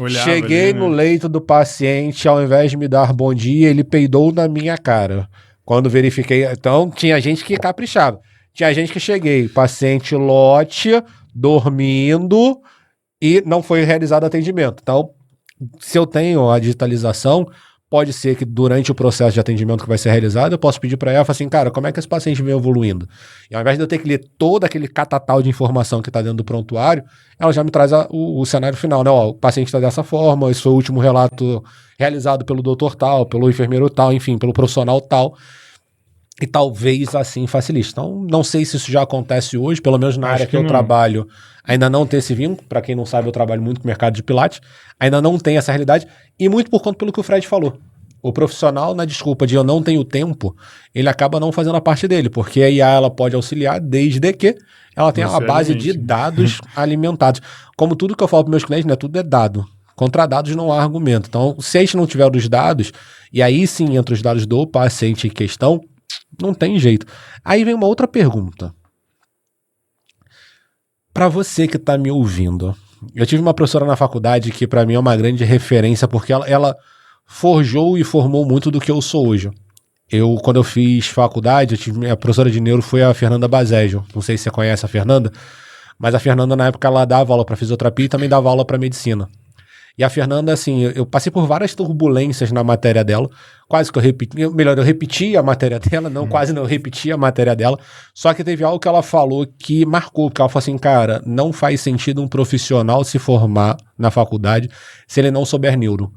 Cheguei ali, no leito do paciente, ao invés de me dar bom dia, ele peidou na minha cara. Quando verifiquei... Então, tinha gente que caprichava. Tinha gente que cheguei, paciente lote, dormindo, e não foi realizado atendimento. Então, se eu tenho a digitalização, pode ser que durante o processo de atendimento que vai ser realizado, eu posso pedir para ela, assim, cara, como é que esse paciente vem evoluindo? E ao invés de eu ter que ler todo aquele catatal de informação que está dentro do prontuário, ela já me traz o cenário final, né? Ó, o paciente está dessa forma, esse foi o último relato realizado pelo doutor tal, pelo enfermeiro tal, enfim, pelo profissional tal. E talvez assim facilite. Então, não sei se isso já acontece hoje, pelo menos na área que eu trabalho, ainda não tem esse vínculo. Para quem não sabe, eu trabalho muito com o mercado de Pilates, ainda não tem essa realidade, e muito por conta pelo que o Fred falou. O profissional, na desculpa de eu não tenho tempo, ele acaba não fazendo a parte dele, porque a IA ela pode auxiliar desde que ela tenha uma base de dados alimentados. Como tudo que eu falo para meus clientes, né, tudo é dado. Contra dados não há argumento. Então, se a gente não tiver os dados, e aí sim entra os dados do paciente em questão, não tem jeito. Aí vem uma outra pergunta. Para você que está me ouvindo, eu tive uma professora na faculdade que para mim é uma grande referência, porque ela forjou e formou muito do que eu sou hoje. Quando eu fiz faculdade, minha professora de neuro foi a Fernanda Bazeggio. Não sei se você conhece a Fernanda, mas a Fernanda na época ela dava aula para fisioterapia e também dava aula para medicina. E a Fernanda, assim, eu passei por várias turbulências na matéria dela, quase que eu repeti a matéria dela, quase não, eu repeti a matéria dela, só que teve algo que ela falou que marcou, porque ela falou assim, cara, não faz sentido um profissional se formar na faculdade se ele não souber neuro.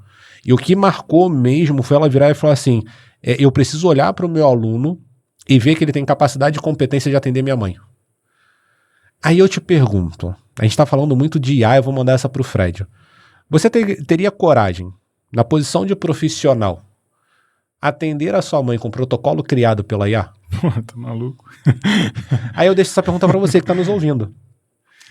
E o que marcou mesmo foi ela virar e falar assim, eu preciso olhar para o meu aluno e ver que ele tem capacidade e competência de atender minha mãe. Aí eu te pergunto, a gente tá falando muito de IA, eu vou mandar essa pro Fred. Você teria coragem, na posição de profissional, atender a sua mãe com protocolo criado pela IA? Pô, tá maluco. Aí eu deixo essa pergunta para você que está nos ouvindo.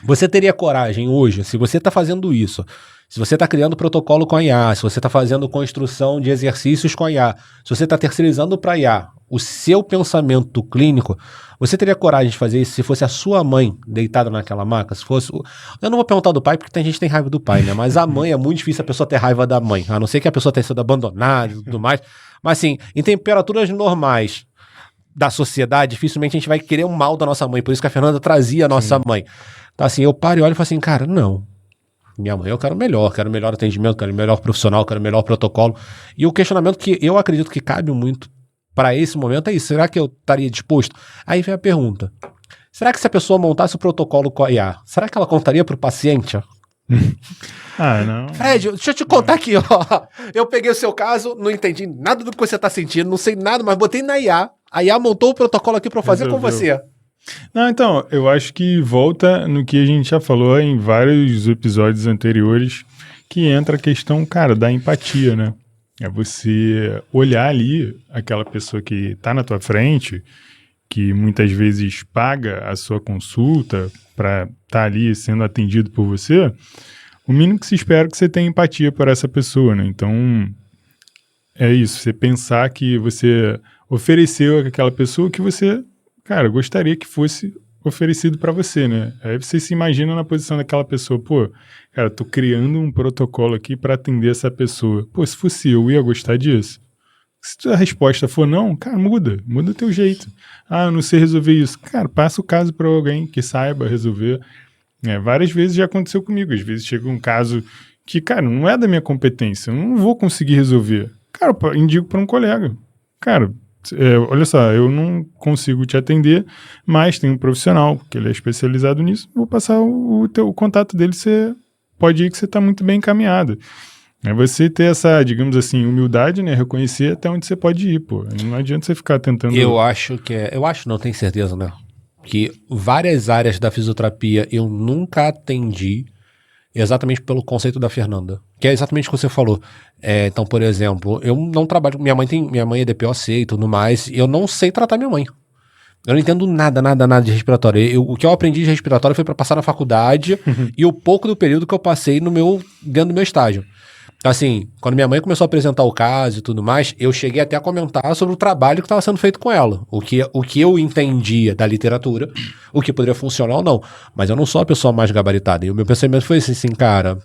Você teria coragem hoje, se você está fazendo isso, se você está criando protocolo com a IA, se você está fazendo construção de exercícios com a IA, se você está terceirizando para a IA o seu pensamento clínico, você teria coragem de fazer isso se fosse a sua mãe deitada naquela maca? Se fosse... Eu não vou perguntar do pai, porque tem gente que tem raiva do pai, né? Mas a mãe é muito difícil a pessoa ter raiva da mãe, a não ser que a pessoa tenha sido abandonada e tudo mais. Mas assim, em temperaturas normais da sociedade, dificilmente a gente vai querer o mal da nossa mãe. Por isso que a Fernanda trazia a nossa mãe. Então assim, eu paro e olho e falo assim, cara, não. Minha mãe eu quero melhor atendimento, quero melhor profissional, quero melhor protocolo. E o questionamento que eu acredito que cabe muito para esse momento é isso. Será que eu estaria disposto? Aí vem a pergunta. Será que se a pessoa montasse o protocolo com a IA, será que ela contaria para o paciente? Não. Fred, deixa eu te contar aqui, ó. Eu peguei o seu caso, não entendi nada do que você está sentindo, não sei nada, mas botei na IA. A IA montou o protocolo aqui para eu fazer com você. Não, então, eu acho que volta no que a gente já falou em vários episódios anteriores, que entra a questão, cara, da empatia, né? É você olhar ali aquela pessoa que está na tua frente, que muitas vezes paga a sua consulta para estar ali sendo atendido por você, o mínimo que se espera é que você tenha empatia por essa pessoa, né? Então, é isso, você pensar que você ofereceu àquela pessoa que você, cara, gostaria que fosse oferecido para você, né? Aí você se imagina na posição daquela pessoa, pô, cara, tô criando um protocolo aqui para atender essa pessoa. Pô, se fosse eu ia gostar disso? Se a resposta for não, cara, muda o teu jeito. Ah, eu não sei resolver isso. Cara, passa o caso para alguém que saiba resolver. Várias vezes já aconteceu comigo. Às vezes chega um caso que, cara, não é da minha competência, eu não vou conseguir resolver. Cara, indico para um colega. Cara, olha só, eu não consigo te atender, mas tem um profissional que ele é especializado nisso, vou passar o contato dele, você pode ir que você está muito bem encaminhado. É você ter essa, digamos assim, humildade, né? Reconhecer até onde você pode ir, pô. Não adianta você ficar tentando... Eu acho, não tenho certeza, né? Que várias áreas da fisioterapia eu nunca atendi exatamente pelo conceito da Fernanda. Que é exatamente o que você falou. Então, por exemplo, eu não trabalho... Minha mãe é DPOC e tudo mais, e eu não sei tratar minha mãe. Eu não entendo nada de respiratório. O que eu aprendi de respiratório foi para passar na faculdade e o pouco do período que eu passei dentro do meu estágio. Assim, quando minha mãe começou a apresentar o caso e tudo mais, eu cheguei até a comentar sobre o trabalho que estava sendo feito com ela. O que eu entendia da literatura, o que poderia funcionar ou não. Mas eu não sou a pessoa mais gabaritada. E o meu pensamento foi assim, cara,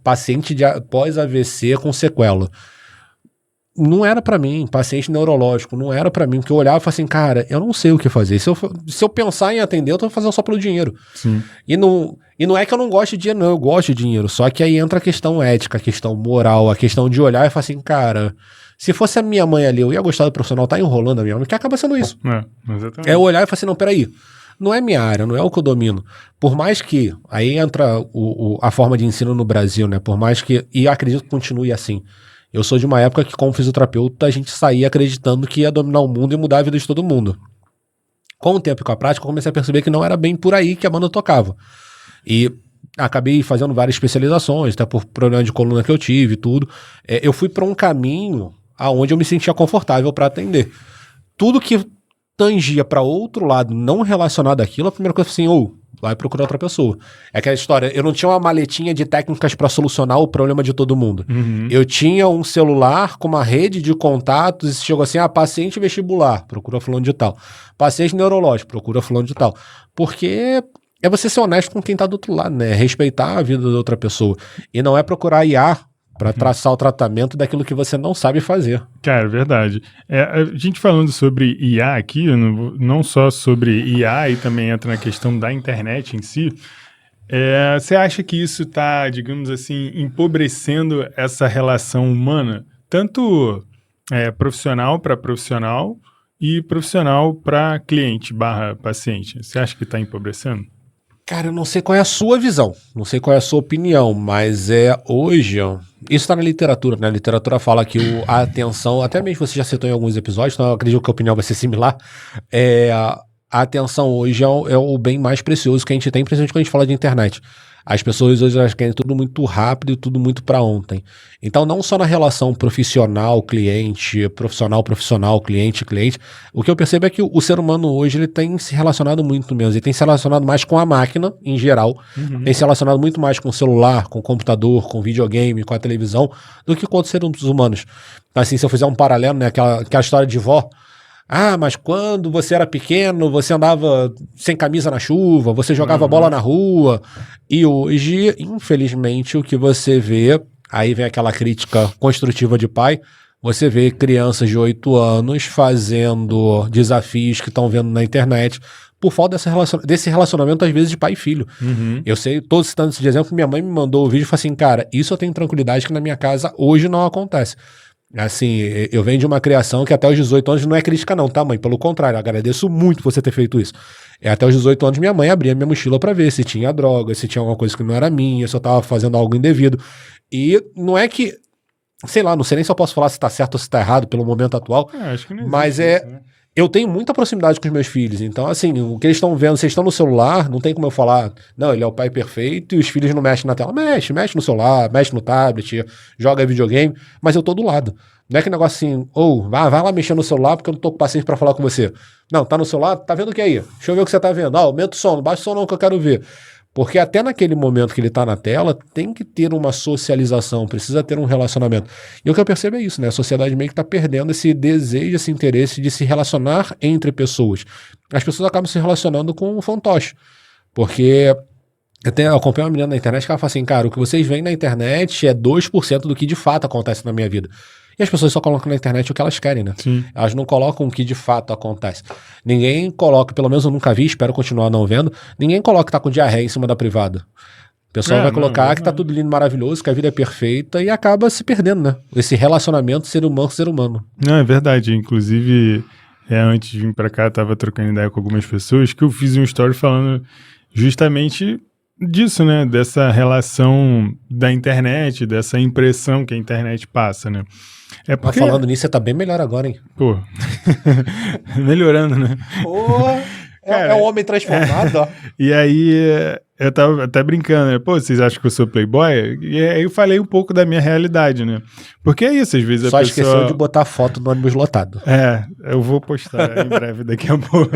paciente pós-AVC com sequela. Não era pra mim, paciente neurológico, não era pra mim, porque eu olhava e falava assim, cara, eu não sei o que fazer. Se eu pensar em atender, eu tô fazendo só pelo dinheiro. Sim. E não é que eu não gosto de dinheiro, não, eu gosto de dinheiro. Só que aí entra a questão ética, a questão moral, a questão de olhar e falar assim, cara, se fosse a minha mãe ali, eu ia gostar do profissional, tá enrolando a minha mãe, que acaba sendo isso. Exatamente. É eu olhar e falar assim, não, peraí, não é minha área, não é o que eu domino. Por mais que, aí entra a forma de ensino no Brasil, né, por mais que, e eu acredito que continue assim. Eu sou de uma época que, como fisioterapeuta, a gente saía acreditando que ia dominar o mundo e mudar a vida de todo mundo. Com o tempo e com a prática, eu comecei a perceber que não era bem por aí que a banda tocava. E acabei fazendo várias especializações, até por problema de coluna que eu tive e tudo. Eu fui para um caminho aonde eu me sentia confortável para atender. Tudo que tangia para outro lado não relacionado àquilo, a primeira coisa foi assim, vai procurar outra pessoa. É aquela história, eu não tinha uma maletinha de técnicas para solucionar o problema de todo mundo. Uhum. Eu tinha um celular com uma rede de contatos e chegou assim, paciente vestibular, procura fulano de tal. Paciente neurológico, procura fulano de tal. Porque é você ser honesto com quem tá do outro lado, né? Respeitar a vida da outra pessoa. E não é procurar IA para traçar o tratamento daquilo que você não sabe fazer. Cara, verdade. A gente falando sobre IA aqui, não só sobre IA, e também entra na questão da internet em si, você acha que isso está, digamos assim, empobrecendo essa relação humana, tanto profissional para profissional e profissional para cliente/paciente? Você acha que está empobrecendo? Cara, eu não sei qual é a sua visão, não sei qual é a sua opinião, mas hoje, isso está na literatura, né? A literatura fala que a atenção, até mesmo você já citou em alguns episódios, então eu acredito que a opinião vai ser similar, a atenção hoje é o bem mais precioso que a gente tem, principalmente quando a gente fala de internet. As pessoas hoje elas querem tudo muito rápido e tudo muito para ontem. Então, não só na relação profissional-cliente, profissional-profissional, cliente-cliente, o que eu percebo é que o ser humano hoje ele tem se relacionado muito menos. Ele tem se relacionado mais com a máquina, em geral, tem se relacionado muito mais com o celular, com o computador, com o videogame, com a televisão, do que com outros seres humanos. Então, assim, se eu fizer um paralelo, né, aquela história de vó, mas quando você era pequeno, você andava sem camisa na chuva, você jogava bola na rua. E hoje, infelizmente, o que você vê, aí vem aquela crítica construtiva de pai, você vê crianças de 8 anos fazendo desafios que estão vendo na internet por falta desse relacionamento, às vezes, de pai e filho. Eu sei, tô citando esse de exemplo, minha mãe me mandou o vídeo e falou assim, cara, isso eu tenho tranquilidade que na minha casa hoje não acontece. Assim, eu venho de uma criação que até os 18 anos não é crítica não, tá, mãe? Pelo contrário, agradeço muito você ter feito isso. Até os 18 anos minha mãe abria minha mochila pra ver se tinha droga, se tinha alguma coisa que não era minha, se eu tava fazendo algo indevido. E não é que, sei lá, não sei nem se eu posso falar se tá certo ou se tá errado pelo momento atual, acho que não existe, mas né? Eu tenho muita proximidade com os meus filhos, então assim, o que eles estão vendo, vocês estão no celular, não tem como eu falar, não, ele é o pai perfeito e os filhos não mexem na tela. Mexe no celular, mexe no tablet, joga videogame, mas eu tô do lado. Não é que negócio assim, vai lá mexer no celular porque eu não tô com paciência pra falar com você. Não, tá no celular, tá vendo o que aí? Deixa eu ver o que você tá vendo. Aumenta o som, não baixa o som não que eu quero ver. Porque até naquele momento que ele tá na tela, tem que ter uma socialização, precisa ter um relacionamento. E o que eu percebo é isso, né? A sociedade meio que tá perdendo esse desejo, esse interesse de se relacionar entre pessoas. As pessoas acabam se relacionando com um fantoche. Porque eu acompanho uma menina na internet que ela fala assim, cara, o que vocês veem na internet é 2% do que de fato acontece na minha vida. E as pessoas só colocam na internet o que elas querem, né? Sim. Elas não colocam o que de fato acontece. Ninguém coloca, pelo menos eu nunca vi, espero continuar não vendo, ninguém coloca que tá com diarreia em cima da privada. pessoal vai colocar que tá tudo lindo, maravilhoso, que a vida é perfeita e acaba se perdendo, né? Esse relacionamento ser humano. Não, é verdade. Inclusive, antes de vir pra cá, eu tava trocando ideia com algumas pessoas que eu fiz um story falando justamente disso, né? Dessa relação da internet, dessa impressão que a internet passa, né? Mas falando nisso, você tá bem melhor agora, hein? Pô, melhorando, né? É um homem transformado, ó. E aí, eu tava até brincando, né? Pô, vocês acham que eu sou playboy? E aí eu falei um pouco da minha realidade, né? Porque é isso, às vezes Só a pessoa... esqueceu de botar foto no ônibus lotado. Eu vou postar em breve daqui a pouco.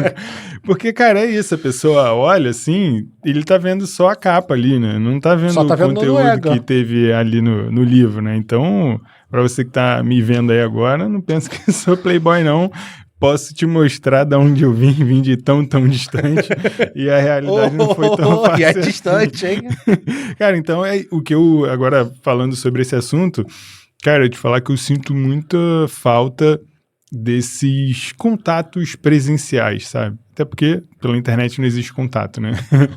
Porque, cara, é isso, a pessoa olha assim, ele tá vendo só a capa ali, né? Não tá vendo Só tá o vendo conteúdo que teve ali no livro, né? Então, pra você que tá me vendo aí agora, não pensa que eu sou playboy, não. Posso te mostrar de onde eu vim de tão distante, e a realidade não foi tão fácil. E é distante, hein? Cara, então o que eu, agora falando sobre esse assunto, cara, eu te falar que eu sinto muita falta desses contatos presenciais, sabe? Até porque pela internet não existe contato, né?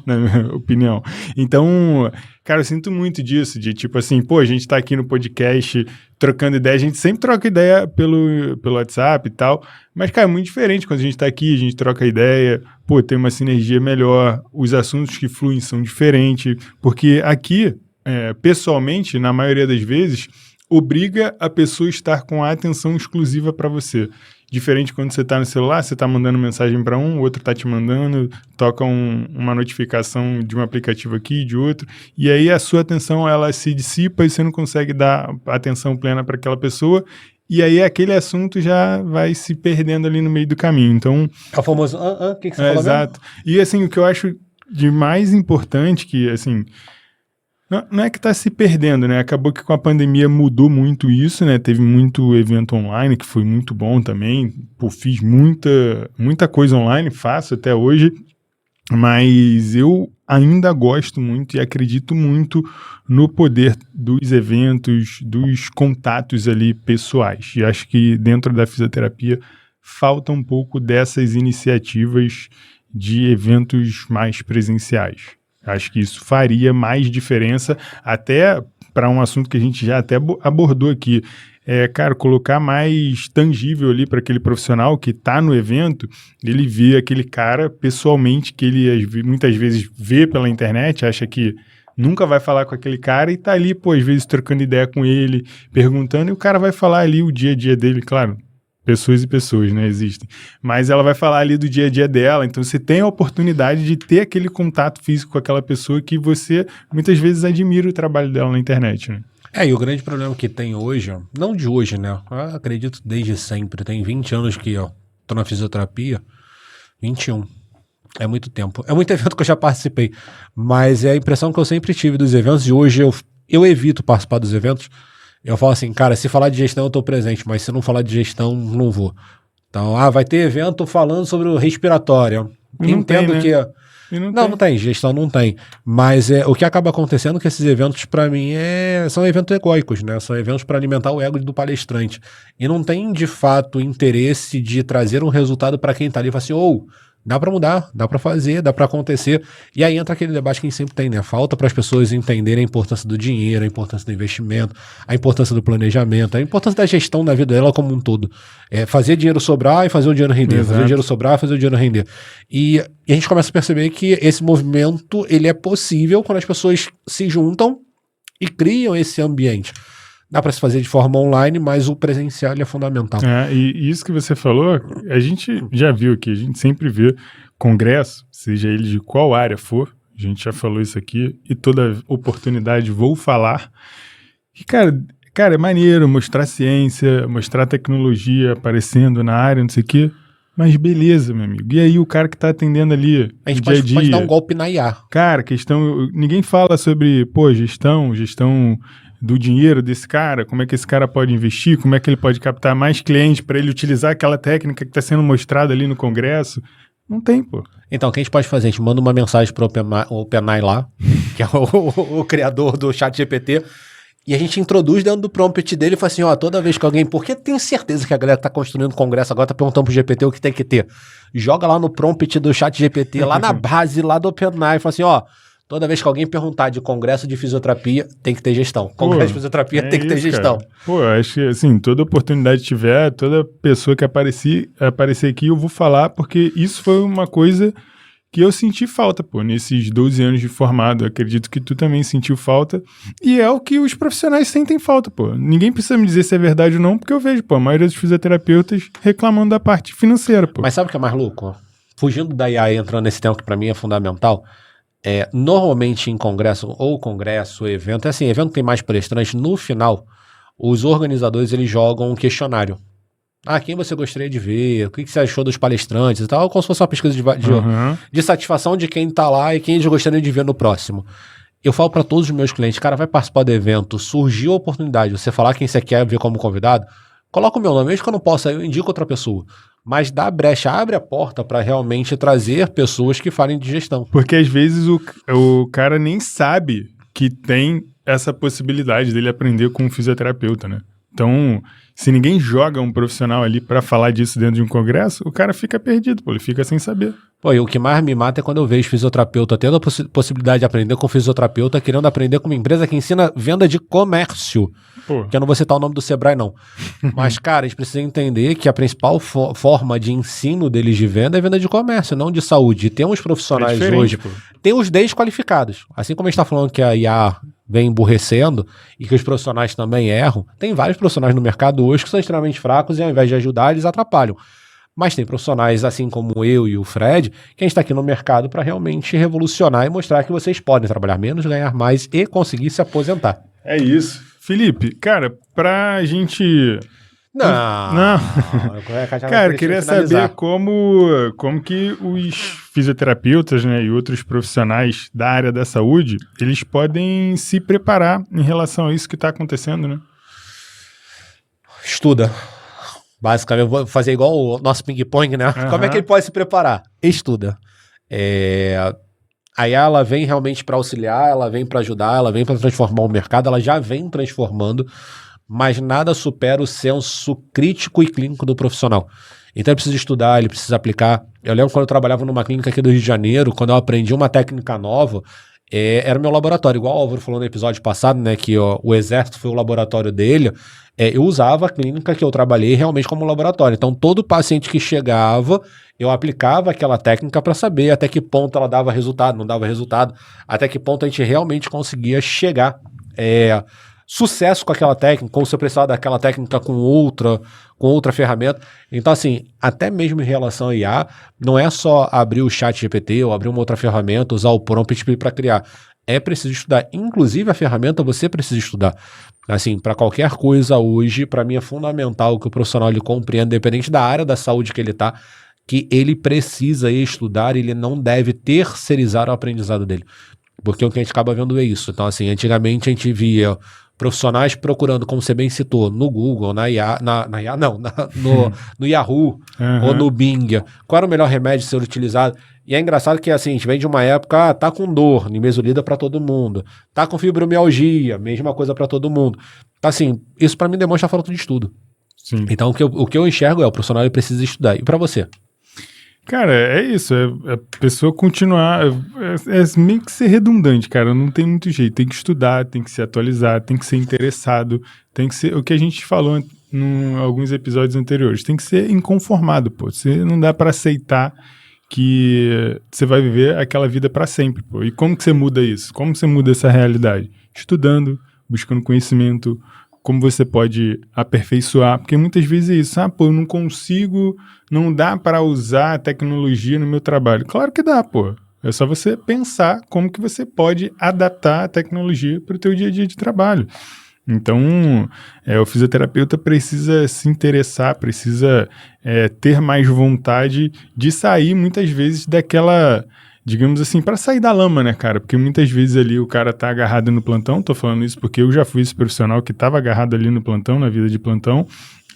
Na minha opinião. Então, cara, eu sinto muito disso, de tipo assim, pô, a gente tá aqui no podcast trocando ideia, a gente sempre troca ideia pelo WhatsApp e tal, mas, cara, é muito diferente quando a gente tá aqui, a gente troca ideia, pô, tem uma sinergia melhor, os assuntos que fluem são diferentes, porque aqui, pessoalmente, na maioria das vezes, obriga a pessoa a estar com a atenção exclusiva para você. Diferente quando você está no celular, você está mandando mensagem para um, o outro está te mandando, toca uma notificação de um aplicativo aqui, de outro, e aí a sua atenção ela se dissipa e você não consegue dar atenção plena para aquela pessoa, e aí aquele assunto já vai se perdendo ali no meio do caminho. Então, é o famoso, o que você falou? Exato. Mesmo? E assim, o que eu acho de mais importante que, assim... Não é que está se perdendo, né? Acabou que com a pandemia mudou muito isso, né? Teve muito evento online, que foi muito bom também. Pô, fiz muita coisa online, faço até hoje. Mas eu ainda gosto muito e acredito muito no poder dos eventos, dos contatos ali pessoais. E acho que dentro da fisioterapia falta um pouco dessas iniciativas de eventos mais presenciais. Acho que isso faria mais diferença, até para um assunto que a gente já até abordou aqui. Cara, colocar mais tangível ali para aquele profissional que está no evento, ele vê aquele cara pessoalmente, que ele muitas vezes vê pela internet, acha que nunca vai falar com aquele cara e tá ali, pô, às vezes trocando ideia com ele, perguntando, e o cara vai falar ali o dia a dia dele, claro. Pessoas e pessoas, né, existem. Mas ela vai falar ali do dia a dia dela, então você tem a oportunidade de ter aquele contato físico com aquela pessoa que você muitas vezes admira o trabalho dela na internet, né? E o grande problema que tem hoje, não de hoje, né, eu acredito desde sempre, tem 20 anos que eu tô na fisioterapia, 21, é muito tempo, é muito evento que eu já participei, mas é a impressão que eu sempre tive dos eventos, e hoje eu evito participar dos eventos. Eu falo assim, cara, se falar de gestão eu tô presente, mas se não falar de gestão, não vou. Então, vai ter evento falando sobre o respiratório. Entendo que... Não tem, gestão não tem. Mas o que acaba acontecendo é que esses eventos, para mim, são eventos egóicos, né? São eventos para alimentar o ego do palestrante. E não tem, de fato, interesse de trazer um resultado para quem tá ali e fala assim, dá para mudar, dá para fazer, dá para acontecer. E aí entra aquele debate que a gente sempre tem, né? Falta para as pessoas entenderem a importância do dinheiro, a importância do investimento, a importância do planejamento, a importância da gestão da vida dela como um todo. Fazer dinheiro sobrar e fazer o dinheiro render. Exato. Fazer o dinheiro sobrar e fazer o dinheiro render. E a gente começa a perceber que esse movimento, ele é possível quando as pessoas se juntam e criam esse ambiente. Dá para se fazer de forma online, mas o presencial é fundamental. E isso que você falou, a gente já viu aqui, a gente sempre vê congresso, seja ele de qual área for, a gente já falou isso aqui, e toda oportunidade vou falar. E, cara, é maneiro mostrar ciência, mostrar tecnologia aparecendo na área, não sei o quê, mas beleza, meu amigo. E aí o cara que tá atendendo ali, a gente pode dar um golpe na IA. Cara, ninguém fala sobre, gestão do dinheiro desse cara, como é que esse cara pode investir, como é que ele pode captar mais clientes para ele utilizar aquela técnica que está sendo mostrada ali no congresso. Não tem, pô. Então, o que a gente pode fazer? A gente manda uma mensagem para o OpenAI lá, que é o criador do ChatGPT, e a gente introduz dentro do prompt dele e fala assim, toda vez que alguém... Porque tenho certeza que a galera que está construindo o congresso agora está perguntando pro GPT o que tem que ter. Joga lá no prompt do ChatGPT, lá na base, lá do OpenAI, e fala assim, Toda vez que alguém perguntar de congresso de fisioterapia, tem que ter gestão. Congresso de fisioterapia tem que ter gestão. Cara. Pô, acho que, assim, toda oportunidade que tiver, toda pessoa que aparecer aqui, eu vou falar, porque isso foi uma coisa que eu senti falta, pô, nesses 12 anos de formado. Eu acredito que tu também sentiu falta. E é o que os profissionais sentem falta, pô. Ninguém precisa me dizer se é verdade ou não, porque eu vejo, pô, a maioria dos fisioterapeutas reclamando da parte financeira, pô. Mas sabe o que é mais louco? Fugindo da IA e entrando nesse tema que pra mim é fundamental, normalmente em congresso, evento, assim, evento tem mais palestrante, no final, os organizadores, eles jogam um questionário. Quem você gostaria de ver? O que você achou dos palestrantes e tal? Como se fosse uma pesquisa de satisfação de quem tá lá e quem eles gostariam de ver no próximo. Eu falo para todos os meus clientes, cara, vai participar do evento, surgiu a oportunidade, você falar quem você quer ver como convidado, coloca o meu nome, mesmo que eu não possa, eu indico outra pessoa. Mas dá brecha, abre a porta para realmente trazer pessoas que falem de gestão. Porque às vezes o cara nem sabe que tem essa possibilidade dele aprender com um fisioterapeuta, né? Então, se ninguém joga um profissional ali para falar disso dentro de um congresso, o cara fica perdido, pô, ele fica sem saber. Pô, e o que mais me mata é quando eu vejo fisioterapeuta tendo a possibilidade de aprender com fisioterapeuta, querendo aprender com uma empresa que ensina venda de comércio. Pô. Que eu não vou citar o nome do Sebrae, não. Mas, cara, eles precisam entender que a principal forma de ensino deles de venda é venda de comércio, não de saúde. E tem uns profissionais hoje, tem os desqualificados. Assim como a gente tá falando que a IA vem emburrecendo e que os profissionais também erram, tem vários profissionais no mercado hoje que são extremamente fracos e ao invés de ajudar, eles atrapalham. Mas tem profissionais, assim como eu e o Fred, que a gente está aqui no mercado para realmente revolucionar e mostrar que vocês podem trabalhar menos, ganhar mais e conseguir se aposentar. É isso. Felipe, cara, pra gente... Não. Cara, queria saber como que os fisioterapeutas, né, e outros profissionais da área da saúde, eles podem se preparar em relação a isso que está acontecendo, né? Estuda. Basicamente, eu vou fazer igual o nosso ping-pong, né? Como é que ele pode se preparar? Estuda. Aí ela vem realmente para auxiliar, ela vem para ajudar, ela vem para transformar o mercado, ela já vem transformando, mas nada supera o senso crítico e clínico do profissional. Então ele precisa estudar, ele precisa aplicar. Eu lembro quando eu trabalhava numa clínica aqui do Rio de Janeiro, quando eu aprendi uma técnica nova, era o meu laboratório. Igual o Álvaro falou no episódio passado, né, que o exército foi o laboratório dele, eu usava a clínica que eu trabalhei realmente como laboratório. Então todo paciente que chegava, eu aplicava aquela técnica para saber até que ponto ela dava resultado, não dava resultado, até que ponto a gente realmente conseguia chegar sucesso com aquela técnica, como se eu precisava daquela técnica com outra ferramenta. Então, assim, até mesmo em relação a IA, não é só abrir o chat GPT ou abrir uma outra ferramenta, usar o prompt para criar. É preciso estudar. Inclusive, a ferramenta você precisa estudar. Assim, para qualquer coisa hoje, para mim é fundamental que o profissional ele compreenda, independente da área da saúde que ele está, que ele precisa estudar, ele não deve terceirizar o aprendizado dele. Porque o que a gente acaba vendo é isso. Então, assim, antigamente a gente via profissionais procurando, como você bem citou, no Google, no Yahoo ou no Bing, qual era o melhor remédio a ser utilizado. E é engraçado que assim, a gente vem de uma época, tá com dor, nimesulida para todo mundo, tá com fibromialgia, mesma coisa para todo mundo. Então assim, isso para mim demonstra falta de estudo. Sim. Então o que eu enxergo o profissional ele precisa estudar. E para você? Cara, é isso, a pessoa continuar, meio que ser redundante, cara, não tem muito jeito, tem que estudar, tem que se atualizar, tem que ser interessado, tem que ser, o que a gente falou em alguns episódios anteriores, tem que ser inconformado, pô, você não dá pra aceitar que você vai viver aquela vida pra sempre, pô, e como que você muda isso? Como você muda essa realidade? Estudando, buscando conhecimento, como você pode aperfeiçoar, porque muitas vezes é isso, pô, eu não consigo, não dá para usar a tecnologia no meu trabalho. Claro que dá, pô. É só você pensar como que você pode adaptar a tecnologia para o teu dia a dia de trabalho. Então, o fisioterapeuta precisa se interessar, precisa ter mais vontade de sair, muitas vezes, daquela... digamos assim, para sair da lama, né, cara? Porque muitas vezes ali o cara tá agarrado no plantão, tô falando isso porque eu já fui esse profissional que tava agarrado ali no plantão, na vida de plantão,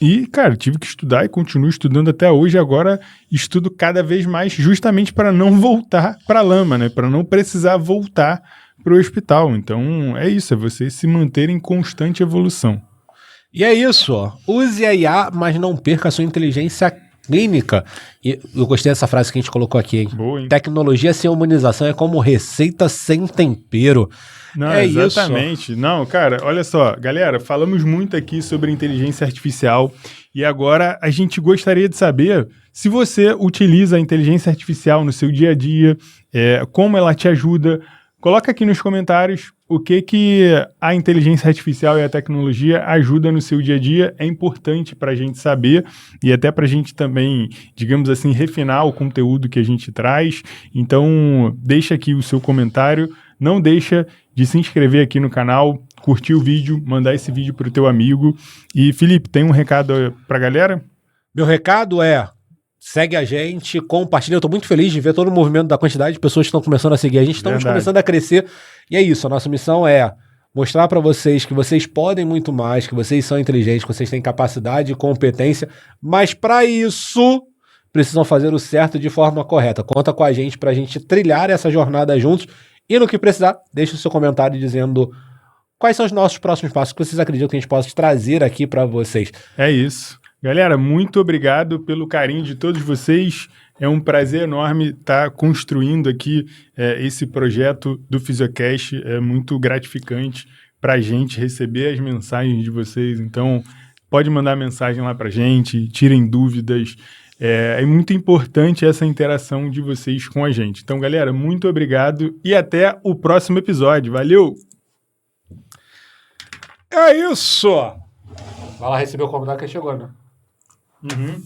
e, cara, tive que estudar e continuo estudando até hoje, agora estudo cada vez mais justamente para não voltar pra lama, né? Para não precisar voltar pro hospital. Então, é isso, é você se manter em constante evolução. E é isso, ó. Use a IA, mas não perca a sua inteligência clínica, e eu gostei dessa frase que a gente colocou aqui, hein? Boa, hein? Tecnologia sem humanização é como receita sem tempero. Não, é exatamente. isso. Não, cara, olha só, galera, falamos muito aqui sobre inteligência artificial e agora a gente gostaria de saber se você utiliza a inteligência artificial no seu dia a dia, como ela te ajuda. Coloca aqui nos comentários o que a inteligência artificial e a tecnologia ajuda no seu dia a dia. É importante para a gente saber e até para a gente também, digamos assim, refinar o conteúdo que a gente traz. Então, deixa aqui o seu comentário. Não deixa de se inscrever aqui no canal, curtir o vídeo, mandar esse vídeo para o teu amigo. E, Felipe, tem um recado para a galera? Meu recado é: segue a gente, compartilha. Eu tô muito feliz de ver todo o movimento da quantidade de pessoas que estão começando a seguir. A gente estamos começando a crescer. E é isso, a nossa missão é mostrar para vocês que vocês podem muito mais, que vocês são inteligentes, que vocês têm capacidade e competência, mas para isso precisam fazer o certo de forma correta. Conta com a gente para a gente trilhar essa jornada juntos. E no que precisar, deixa o seu comentário dizendo quais são os nossos próximos passos que vocês acreditam que a gente possa trazer aqui para vocês. É isso. Galera, muito obrigado pelo carinho de todos vocês. É um prazer enorme estar construindo aqui esse projeto do Fisiocast. É muito gratificante para a gente receber as mensagens de vocês. Então, pode mandar mensagem lá para a gente, tirem dúvidas. É muito importante essa interação de vocês com a gente. Então, galera, muito obrigado e até o próximo episódio. Valeu! É isso! Vai lá receber o convidado que chegou, né? Uhum.